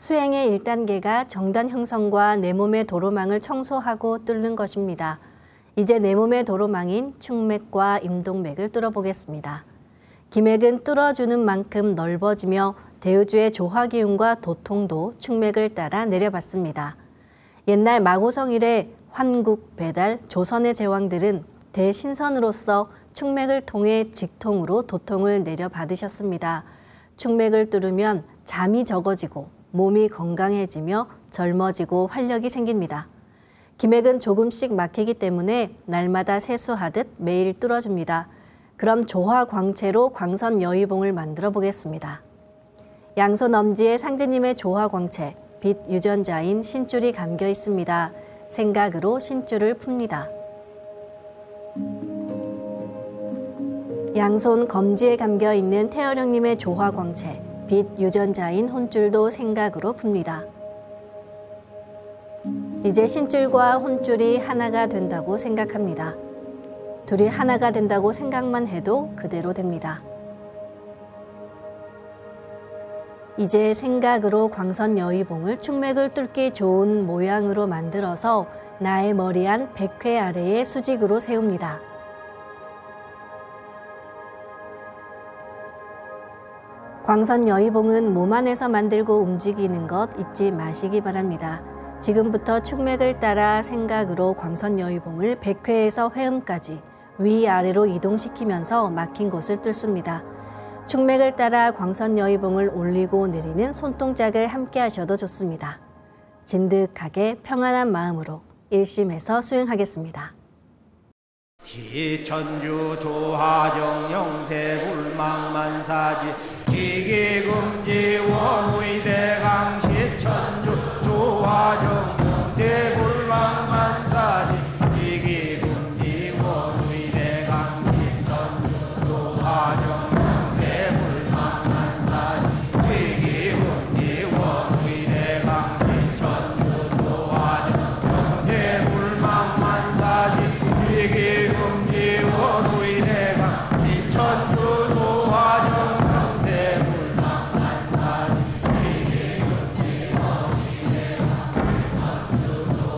수행의 1단계가 정단 형성과 내 몸의 도로망을 청소하고 뚫는 것입니다. 이제 내 몸의 도로망인 축맥과 임동맥을 뚫어보겠습니다. 기맥은 뚫어주는 만큼 넓어지며 대우주의 조화기운과 도통도 축맥을 따라 내려받습니다. 옛날 마고성 이래 환국, 배달, 조선의 제왕들은 대신선으로서 축맥을 통해 직통으로 도통을 내려받으셨습니다. 축맥을 뚫으면 잠이 적어지고 몸이 건강해지며 젊어지고 활력이 생깁니다. 기맥은 조금씩 막히기 때문에 날마다 세수하듯 매일 뚫어줍니다. 그럼 조화광채로 광선여의봉을 만들어 보겠습니다. 양손 엄지에 상제님의 조화광채, 빛 유전자인 신줄이 감겨 있습니다. 생각으로 신줄을 풉니다. 양손 검지에 감겨 있는 태어령님의 조화광채, 빛 유전자인 혼줄도 생각으로 풉니다. 이제 신줄과 혼줄이 하나가 된다고 생각합니다. 둘이 하나가 된다고 생각만 해도 그대로 됩니다. 이제 생각으로 광선여의봉을 축맥을 뚫기 좋은 모양으로 만들어서 나의 머리 한 100회 아래에 수직으로 세웁니다. 광선여의봉은 몸 안에서 만들고 움직이는 것 잊지 마시기 바랍니다. 지금부터 축맥을 따라 생각으로 광선여의봉을 100회에서 회음까지 위아래로 이동시키면서 막힌 곳을 뚫습니다. 축맥을 따라 광선여의봉을 올리고 내리는 손동작을 함께 하셔도 좋습니다. 진득하게 평안한 마음으로 일심해서 수행하겠습니다. 시천주 조하정 영세불망만사지 지기금지 원의대강 시천주 조하정 영세불망만사지 지기금지 원의대강 시천주 조하정 영세불망만사지 지기금지 원의대강 시천주 조하정 영세불망만사지 지기금지 원의대강 시천주 조하정 영세불망만사지 지기금지 원의대강 시천주 조하정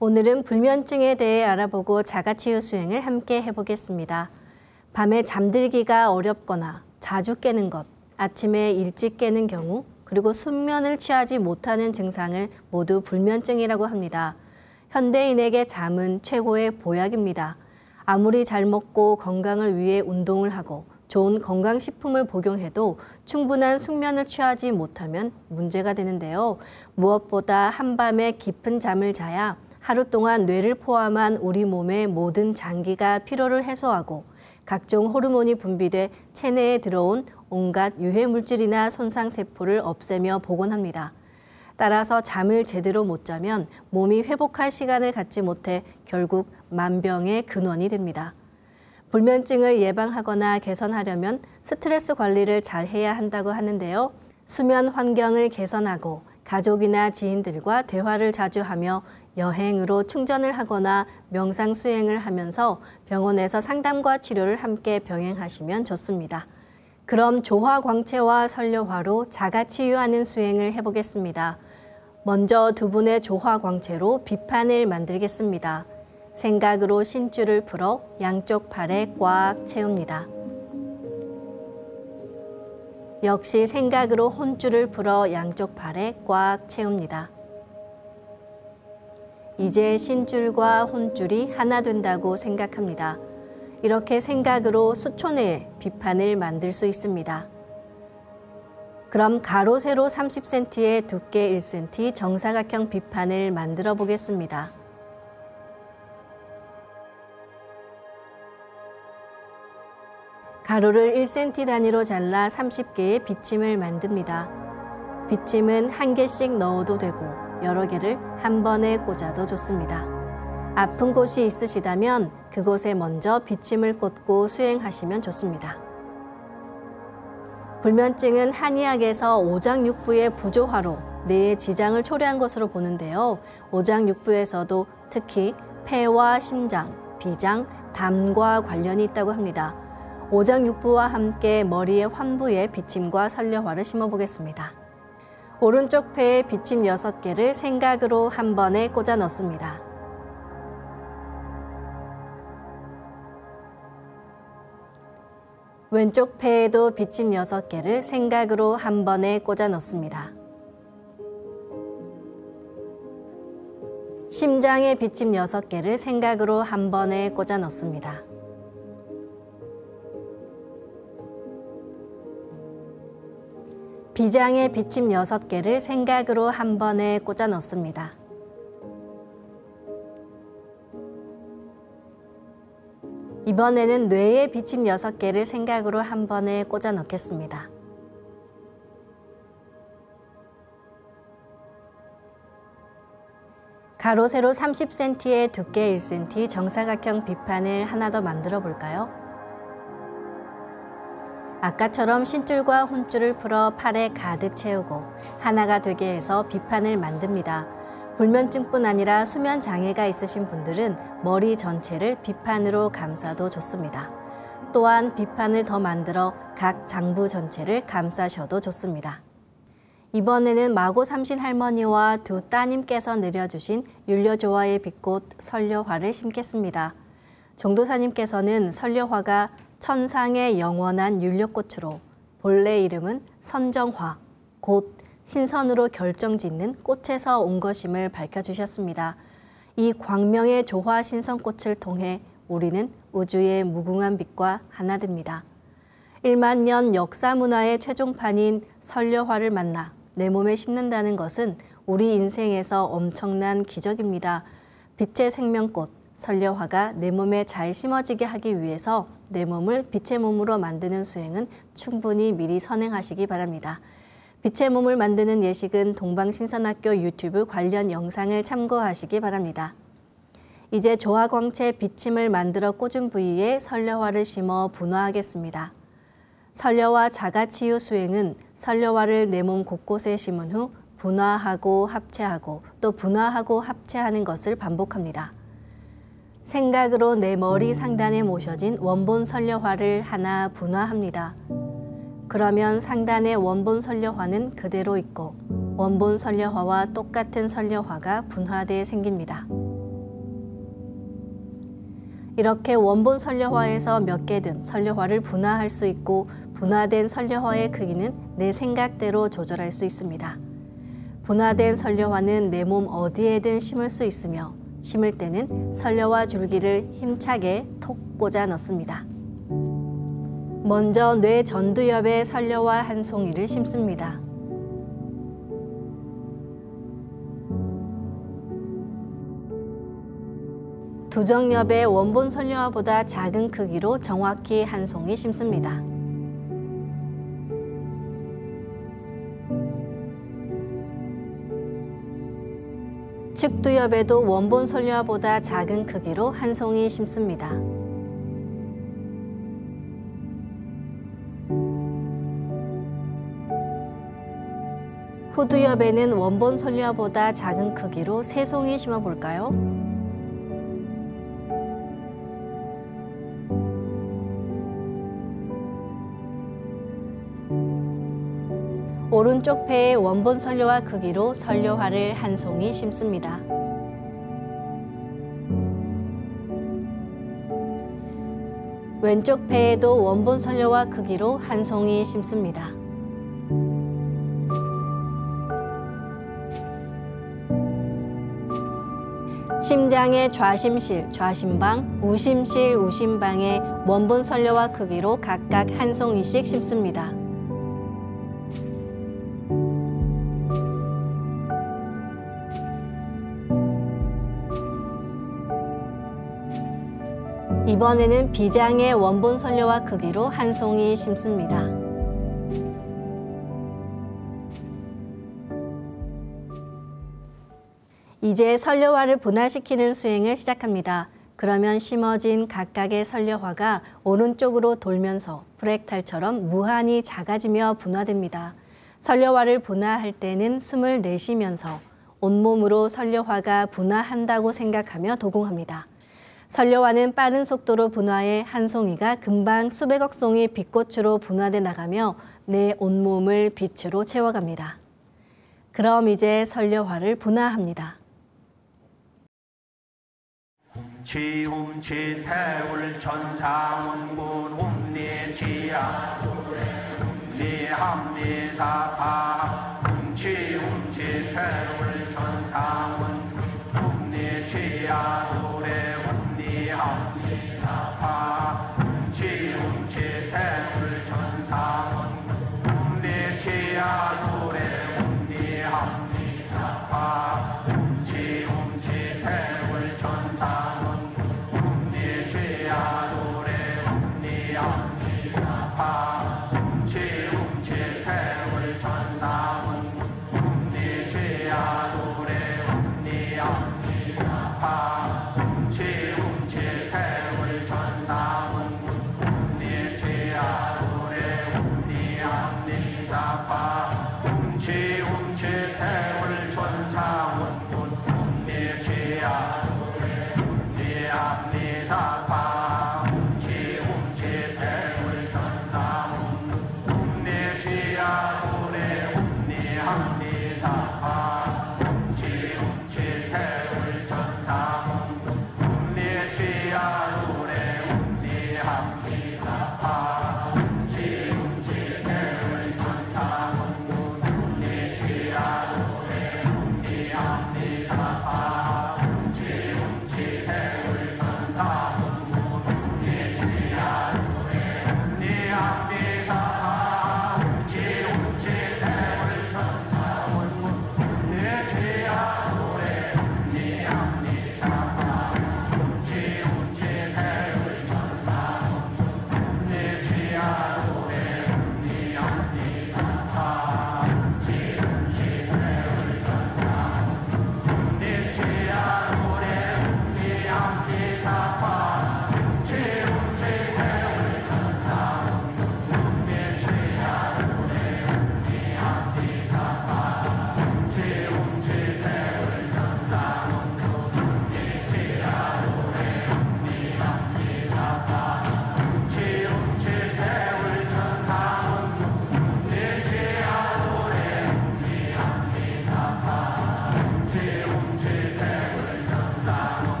오늘은 불면증에 대해 알아보고 자가치유 수행을 함께 해보겠습니다. 밤에 잠들기가 어렵거나 자주 깨는 것, 아침에 일찍 깨는 경우, 그리고 숙면을 취하지 못하는 증상을 모두 불면증이라고 합니다. 현대인에게 잠은 최고의 보약입니다. 아무리 잘 먹고 건강을 위해 운동을 하고 좋은 건강식품을 복용해도 충분한 숙면을 취하지 못하면 문제가 되는데요. 무엇보다 한밤에 깊은 잠을 자야 하루 동안 뇌를 포함한 우리 몸의 모든 장기가 피로를 해소하고 각종 호르몬이 분비돼 체내에 들어온 온갖 유해 물질이나 손상 세포를 없애며 복원합니다. 따라서 잠을 제대로 못 자면 몸이 회복할 시간을 갖지 못해 결국 만병의 근원이 됩니다. 불면증을 예방하거나 개선하려면 스트레스 관리를 잘 해야 한다고 하는데요. 수면 환경을 개선하고 가족이나 지인들과 대화를 자주 하며 여행으로 충전을 하거나 명상 수행을 하면서 병원에서 상담과 치료를 함께 병행하시면 좋습니다. 그럼 조화광채와 설료화로 자가치유하는 수행을 해보겠습니다. 먼저 두 분의 조화광채로 비판을 만들겠습니다. 생각으로 신줄을 풀어 양쪽 팔에 꽉 채웁니다. 역시 생각으로 혼줄을 풀어 양쪽 팔에 꽉 채웁니다. 이제 신줄과 혼줄이 하나 된다고 생각합니다. 이렇게 생각으로 수초 내에 비판을 만들 수 있습니다. 그럼 가로 세로 30cm에 두께 1cm 정사각형 비판을 만들어 보겠습니다. 가로를 1cm 단위로 잘라 30개의 비침을 만듭니다. 비침은 한 개씩 넣어도 되고 여러 개를 한 번에 꽂아도 좋습니다. 아픈 곳이 있으시다면 그곳에 먼저 비침을 꽂고 수행하시면 좋습니다. 불면증은 한의학에서 오장육부의 부조화로 뇌에 지장을 초래한 것으로 보는데요. 오장육부에서도 특히 폐와 심장, 비장, 담과 관련이 있다고 합니다. 오장육부와 함께 머리의 환부에 비침과 설료화를 심어보겠습니다. 오른쪽 폐에 비침 6개를 생각으로 한 번에 꽂아 넣습니다. 왼쪽 폐에도 비침 6개를 생각으로 한 번에 꽂아 넣습니다. 심장에 비침 6개를 생각으로 한 번에 꽂아 넣습니다. 비장에 비침 6개를 생각으로 한 번에 꽂아 넣습니다. 이번에는 뇌에 비침 6개를 생각으로 한 번에 꽂아 넣겠습니다. 가로 세로 30cm에 두께 1cm 정사각형 비판을 하나 더 만들어 볼까요? 아까처럼 신줄과 혼줄을 풀어 팔에 가득 채우고 하나가 되게 해서 비판을 만듭니다. 불면증뿐 아니라 수면 장애가 있으신 분들은 머리 전체를 비판으로 감싸도 좋습니다. 또한 비판을 더 만들어 각 장부 전체를 감싸셔도 좋습니다. 이번에는 마고 삼신 할머니와 두 따님께서 내려주신 율려조화의 빛꽃 설료화를 심겠습니다. 종도사님께서는 설료화가 천상의 영원한 율려꽃으로 본래 이름은 선정화, 곧 신선으로 결정짓는 꽃에서 온 것임을 밝혀주셨습니다. 이 광명의 조화 신선꽃을 통해 우리는 우주의 무궁한 빛과 하나 됩니다. 1만 년 역사 문화의 최종판인 설료화를 만나 내 몸에 심는다는 것은 우리 인생에서 엄청난 기적입니다. 빛의 생명꽃, 설료화가 내 몸에 잘 심어지게 하기 위해서 내 몸을 빛의 몸으로 만드는 수행은 충분히 미리 선행하시기 바랍니다. 빛의 몸을 만드는 예식은 동방신선학교 유튜브 관련 영상을 참고하시기 바랍니다. 이제 조화광채 비침을 만들어 꽂은 부위에 설료화를 심어 분화하겠습니다. 설료화 자가치유 수행은 설료화를 내 몸 곳곳에 심은 후 분화하고 합체하고 또 분화하고 합체하는 것을 반복합니다. 생각으로 내 머리 상단에 모셔진 원본 설료화를 하나 분화합니다. 그러면 상단의 원본 설료화는 그대로 있고 원본 설료화와 똑같은 설료화가 분화돼 생깁니다. 이렇게 원본 설려화에서 몇 개든 설려화를 분화할 수 있고 분화된 설려화의 크기는 내 생각대로 조절할 수 있습니다. 분화된 설려화는 내 몸 어디에든 심을 수 있으며 심을 때는 설려화 줄기를 힘차게 톡 꽂아 넣습니다. 먼저 뇌 전두엽에 설려화 한 송이를 심습니다. 두정엽에 원본 설려화보다 작은 크기로 정확히 한 송이 심습니다. 측두엽에도 원본 설려화보다 작은 크기로 한 송이 심습니다. 후두엽에는 원본 설려화보다 작은 크기로 세 송이 심어볼까요? 오른쪽 폐에 원본 설려화 크기로 설려화를 한 송이 심습니다. 왼쪽 폐에도 원본 설려화 크기로 한 송이 심습니다. 심장의 좌심실, 좌심방, 우심실, 우심방에 원본 설려화 크기로 각각 한 송이씩 심습니다. 이번에는 비장의 원본 설려화 크기로 한 송이 심습니다. 이제 설려화를 분화시키는 수행을 시작합니다. 그러면 심어진 각각의 설려화가 오른쪽으로 돌면서 프랙탈처럼 무한히 작아지며 분화됩니다. 설려화를 분화할 때는 숨을 내쉬면서 온몸으로 설려화가 분화한다고 생각하며 도공합니다. 설려화는 빠른 속도로 분화해 한 송이가 금방 수백억 송이 빛꽃으로 분화돼 나가며 내 온몸을 빛으로 채워갑니다. 그럼 이제 설려화를 분화합니다. 훔치 태울 천상운군 훔리지야 훔리합리사파 훔치 태울 천상운군 훔리지야 노래 훔리합리사파 훔치 태울 천상운군 훔리지야 노래 훔리합리사파 훔치 태울 천상운군 훔치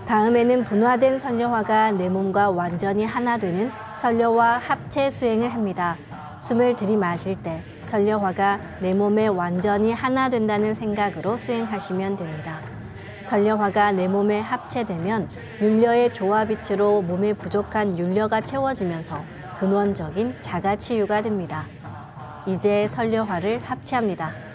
다음에는 분화된 설려화가 내 몸과 완전히 하나 되는 설려화 합체 수행을 합니다. 숨을 들이마실 때 설려화가 내 몸에 완전히 하나 된다는 생각으로 수행하시면 됩니다. 설려화가 내 몸에 합체되면 율려의 조화빛으로 몸에 부족한 율려가 채워지면서 근원적인 자가치유가 됩니다. 이제 설려화를 합체합니다.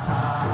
사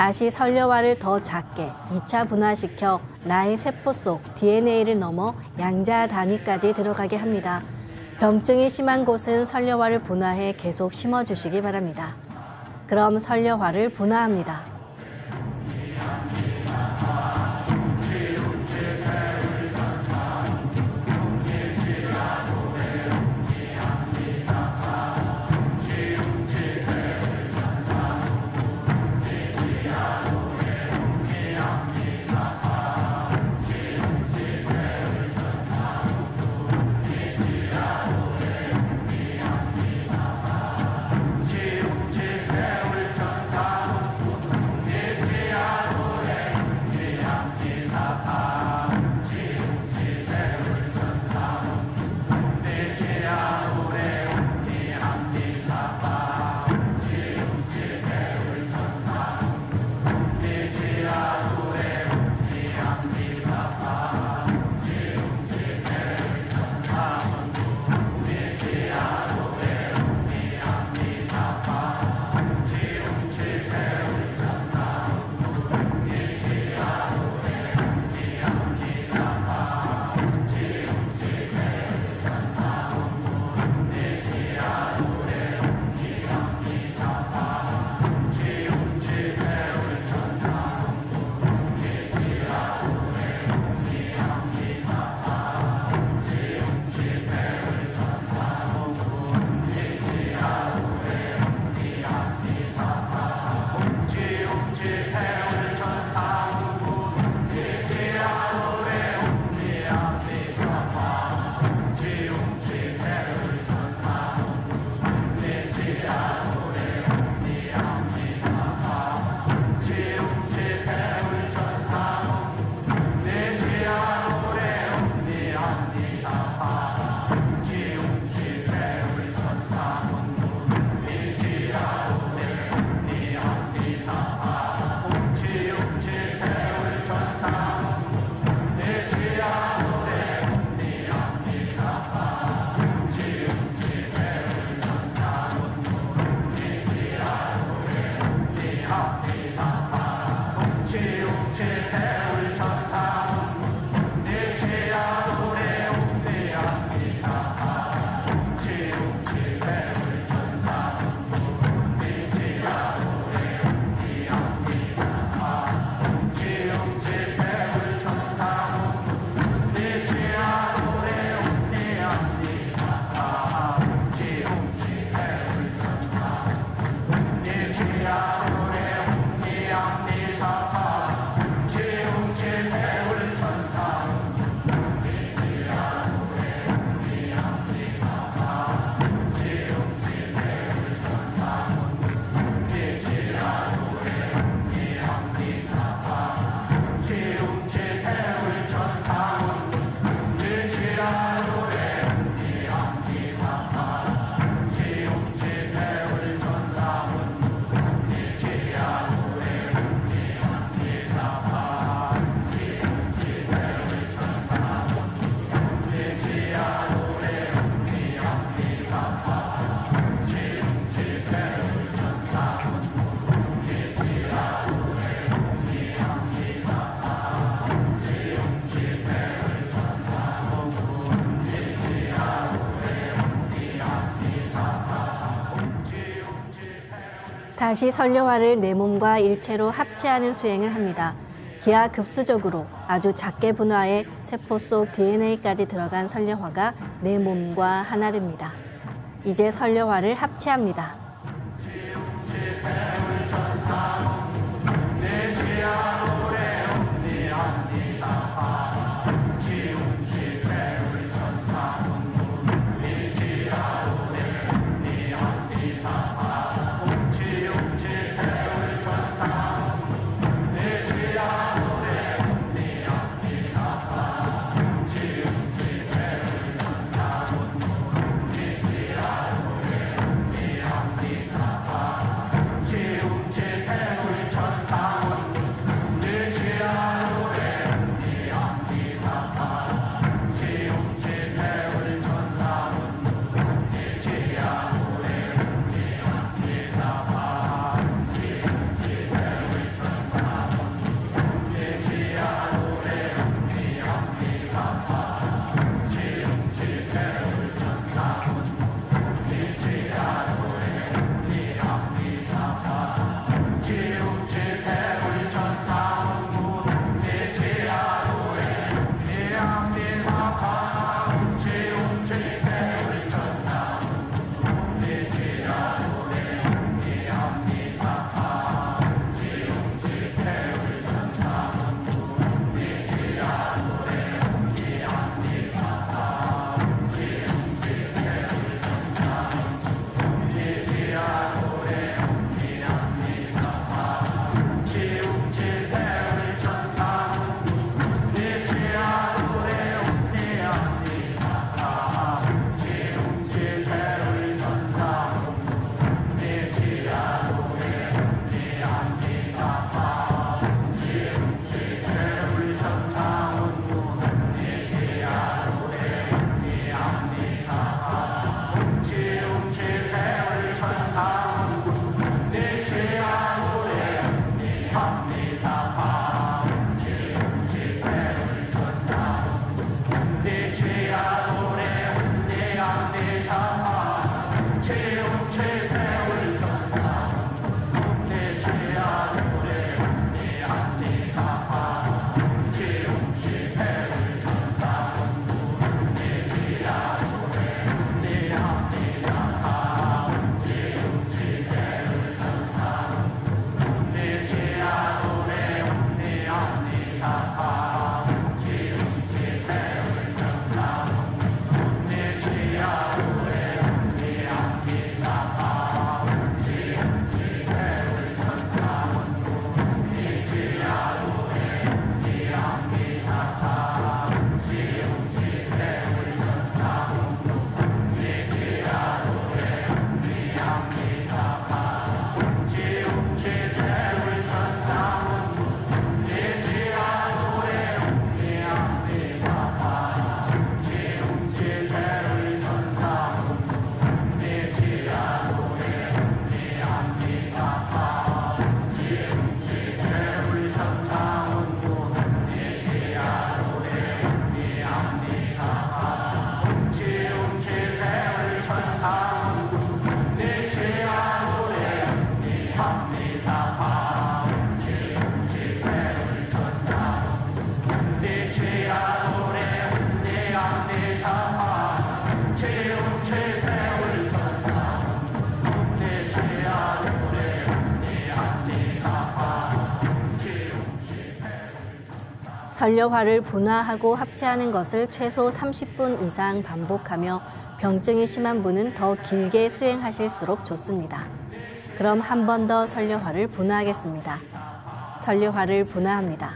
다시 선료화를 더 작게 2차 분화시켜 나의 세포 속 DNA를 넘어 양자 단위까지 들어가게 합니다. 병증이 심한 곳은 선료화를 분화해 계속 심어주시기 바랍니다. 그럼 선료화를 분화합니다. 다시 선료화를 내 몸과 일체로 합체하는 수행을 합니다. 기하급수적으로 아주 작게 분화해 세포 속 DNA까지 들어간 선료화가 내 몸과 하나 됩니다. 이제 선료화를 합체합니다. 설려화를 분화하고 합체하는 것을 최소 30분 이상 반복하며 병증이 심한 분은 더 길게 수행하실수록 좋습니다. 그럼 한 번 더 설려화를 분화하겠습니다. 설려화를 분화합니다.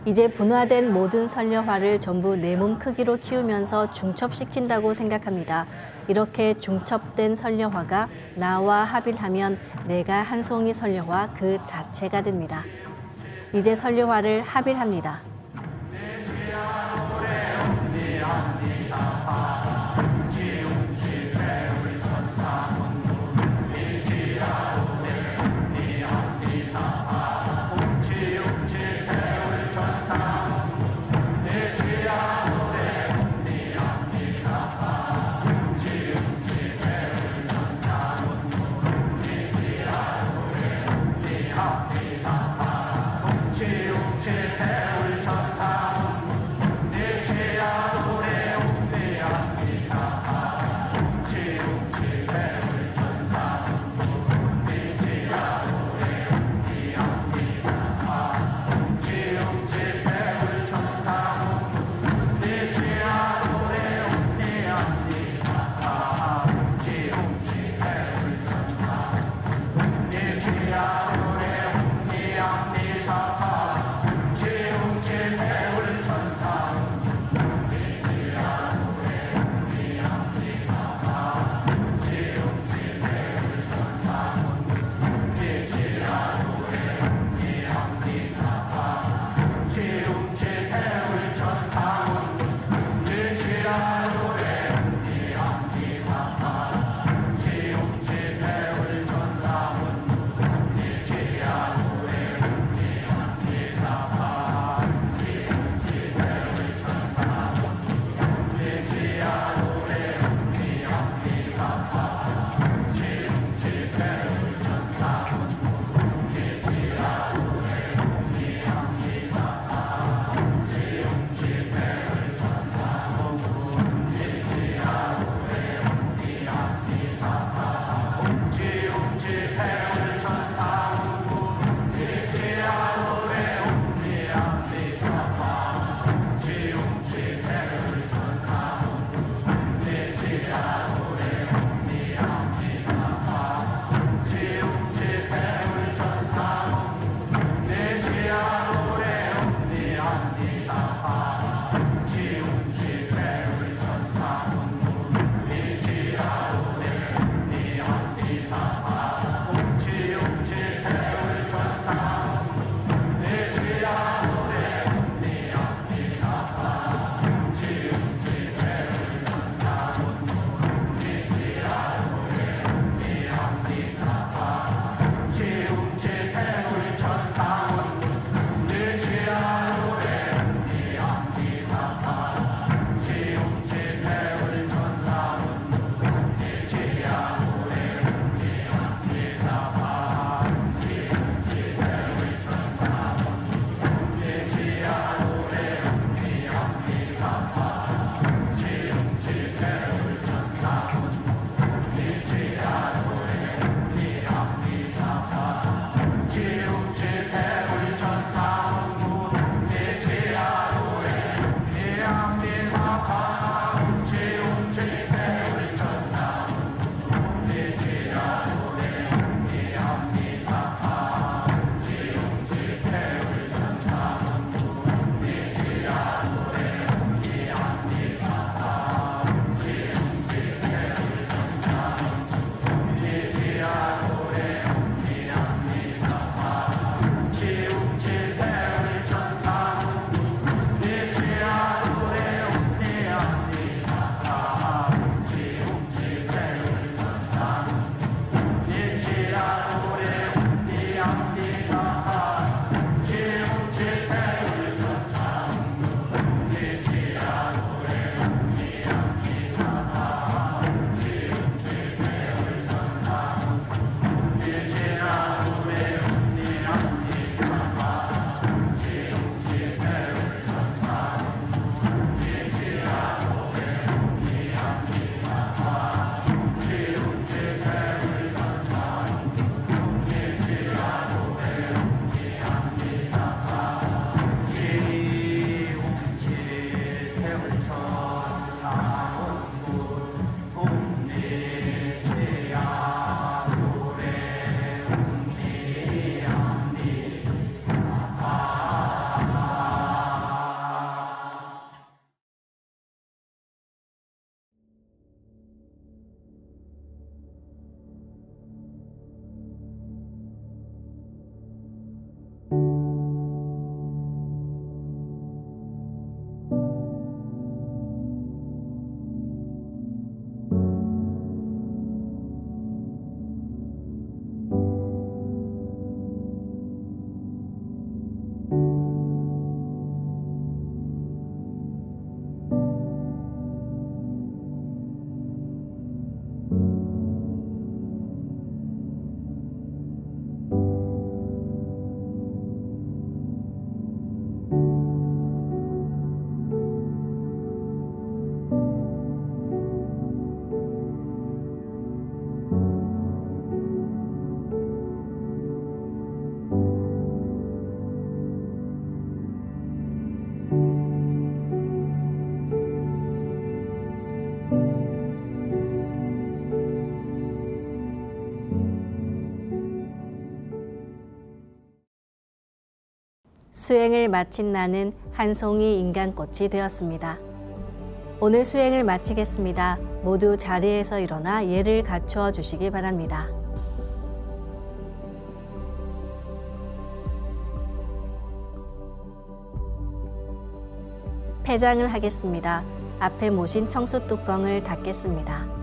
이제 분화된 모든 설려화를 전부 내 몸 크기로 키우면서 중첩시킨다고 생각합니다. 이렇게 중첩된 설려화가 나와 합일하면 내가 한 송이 설려화 그 자체가 됩니다. 이제 설려화를 합일합니다. 지웅지 대울 전사문 지야 노래 수행을 마친 나는 한 송이 인간꽃이 되었습니다. 오늘 수행을 마치겠습니다. 모두 자리에서 일어나 예를 갖추어 주시기 바랍니다. 폐장을 하겠습니다. 앞에 모신 청수 뚜껑을 닫겠습니다.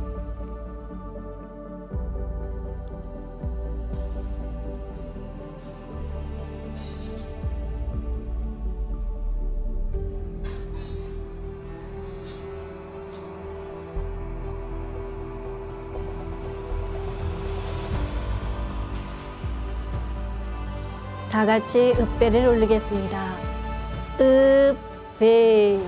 다 같이 읍배를 올리겠습니다. 읍배.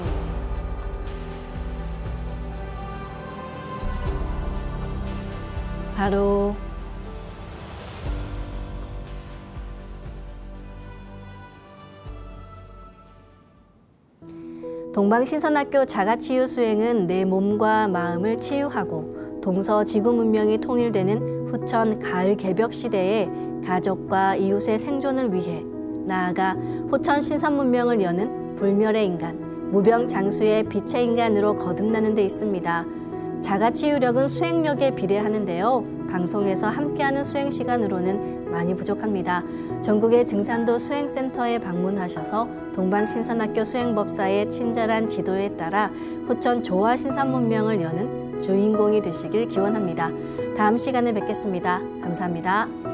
바로 동방신선학교 자가치유 수행은 내 몸과 마음을 치유하고 동서지구 문명이 통일되는 후천 가을 개벽 시대에 가족과 이웃의 생존을 위해 나아가 후천 신선 문명을 여는 불멸의 인간, 무병장수의 빛의 인간으로 거듭나는 데 있습니다. 자가치유력은 수행력에 비례하는데요. 방송에서 함께하는 수행 시간으로는 많이 부족합니다. 전국의 증산도 수행센터에 방문하셔서 동방신선학교 수행법사의 친절한 지도에 따라 후천 조화 신선 문명을 여는 주인공이 되시길 기원합니다. 다음 시간에 뵙겠습니다. 감사합니다.